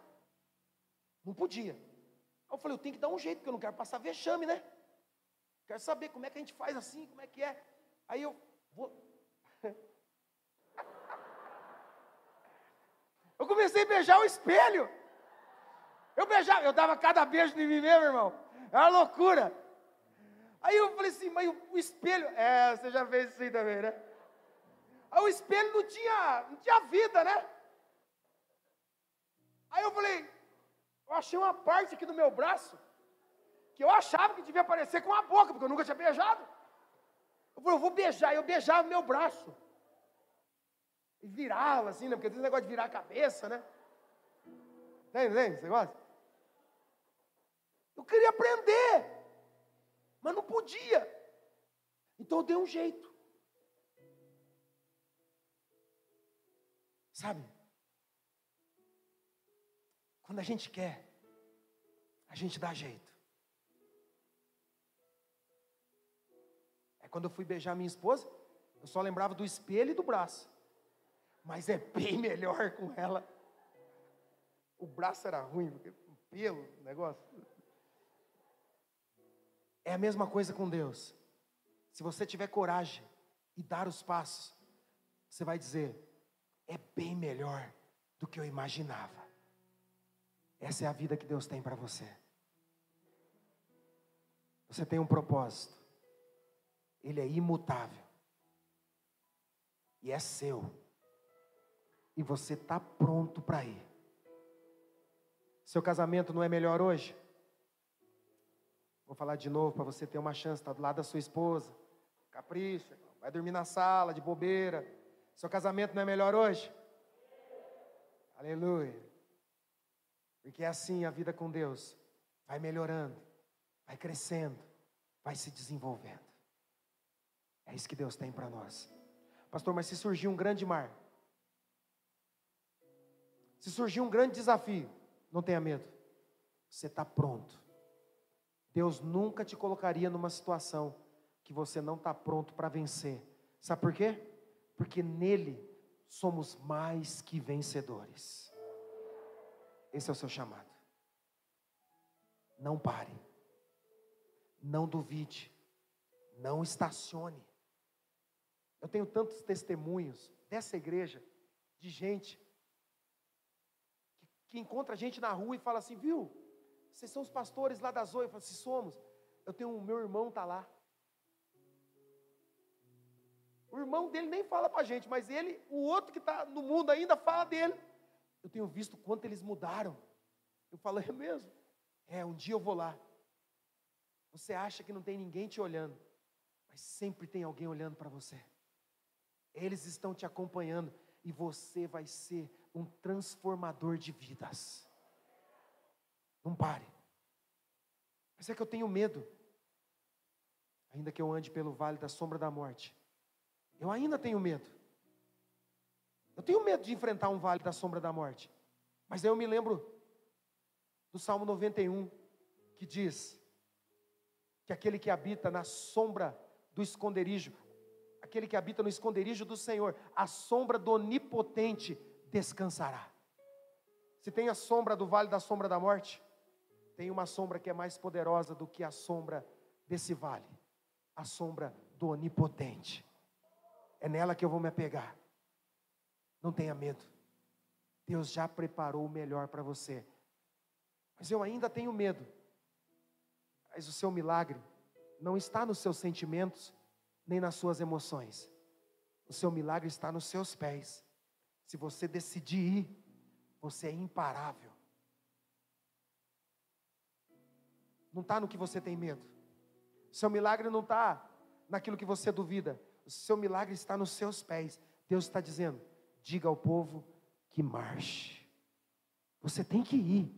Não podia. Aí eu falei, eu tenho que dar um jeito, porque eu não quero passar vexame, né? Quero saber como é que a gente faz assim, como é que é. Aí eu vou... Eu comecei a beijar o espelho. Eu dava cada beijo em mim mesmo, irmão. É uma loucura. Aí eu falei assim, mas o espelho... você já fez isso aí também, né? Aí o espelho não tinha vida, né? Aí eu falei, eu achei uma parte aqui do meu braço, que eu achava que devia aparecer com a boca, porque eu nunca tinha beijado. Eu falei, eu vou beijar. Eu beijava meu braço. E virava assim, né? Porque tem esse negócio de virar a cabeça, né? Tem esse negócio? Eu queria aprender, mas não podia. Então eu dei um jeito. Sabe? Quando a gente quer, a gente dá jeito. Quando eu fui beijar minha esposa, eu só lembrava do espelho e do braço. Mas é bem melhor com ela. O braço era ruim, porque pelo, negócio. É a mesma coisa com Deus. Se você tiver coragem e dar os passos, você vai dizer, é bem melhor do que eu imaginava. Essa é a vida que Deus tem para você. Você tem um propósito. Ele é imutável. E é seu. e você está pronto para ir. Seu casamento não é melhor hoje? Vou falar de novo para você ter uma chance, está do lado da sua esposa. Capricha, vai dormir na sala de bobeira. Seu casamento não é melhor hoje? Aleluia. Porque é assim a vida com Deus. Vai melhorando, vai crescendo, vai se desenvolvendo. É isso que Deus tem para nós. Pastor, mas se surgir um grande mar, se surgir um grande desafio, não tenha medo. Você está pronto. Deus nunca te colocaria numa situação que você não está pronto para vencer. Sabe por quê? Porque nele somos mais que vencedores. Esse é o seu chamado. Não pare. Não duvide. Não estacione. Eu tenho tantos testemunhos dessa igreja, de gente que encontra a gente na rua e fala assim, viu? Vocês são os pastores lá da Zoe? Eu falo assim, somos. Eu tenho, meu irmão está lá. O irmão dele nem fala para a gente, mas ele, o outro que está no mundo ainda fala dele. Eu tenho visto quanto eles mudaram. Eu falo, é mesmo? É, um dia eu vou lá. Você acha que não tem ninguém te olhando, mas sempre tem alguém olhando para você. Eles estão te acompanhando e você vai ser um transformador de vidas. Não pare. Mas é que eu tenho medo. Ainda que eu ande pelo vale da sombra da morte, eu ainda tenho medo. Eu tenho medo de enfrentar um vale da sombra da morte. Mas aí eu me lembro do Salmo 91, que diz que aquele que habita na sombra do esconderijo, aquele que habita no esconderijo do Senhor, a sombra do Onipotente descansará. Se tem a sombra do vale da sombra da morte, tem uma sombra que é mais poderosa do que a sombra desse vale, a sombra do Onipotente. É nela que eu vou me apegar. Não tenha medo. Deus já preparou o melhor para você. Mas eu ainda tenho medo. Mas o seu milagre não está nos seus sentimentos, nem nas suas emoções. O seu milagre está nos seus pés. Se você decidir ir, você é imparável. Não está no que você tem medo. O seu milagre não está naquilo que você duvida. O seu milagre está nos seus pés. Deus está dizendo, diga ao povo que marche. Você tem que ir.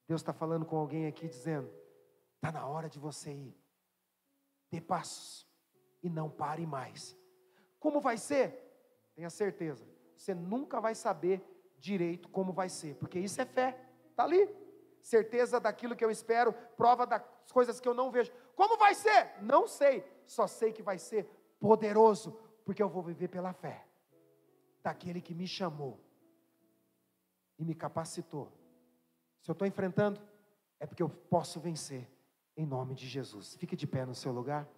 Deus está falando com alguém aqui dizendo, está na hora de você ir. Dê passos e não pare mais. Como vai ser? Tenha certeza, você nunca vai saber direito como vai ser, porque isso é fé, está ali. Certeza daquilo que eu espero, prova das coisas que eu não vejo. Como vai ser? Não sei, só sei que vai ser poderoso, porque eu vou viver pela fé daquele que me chamou e me capacitou. Se eu estou enfrentando, é porque eu posso vencer, em nome de Jesus. Fique de pé no seu lugar.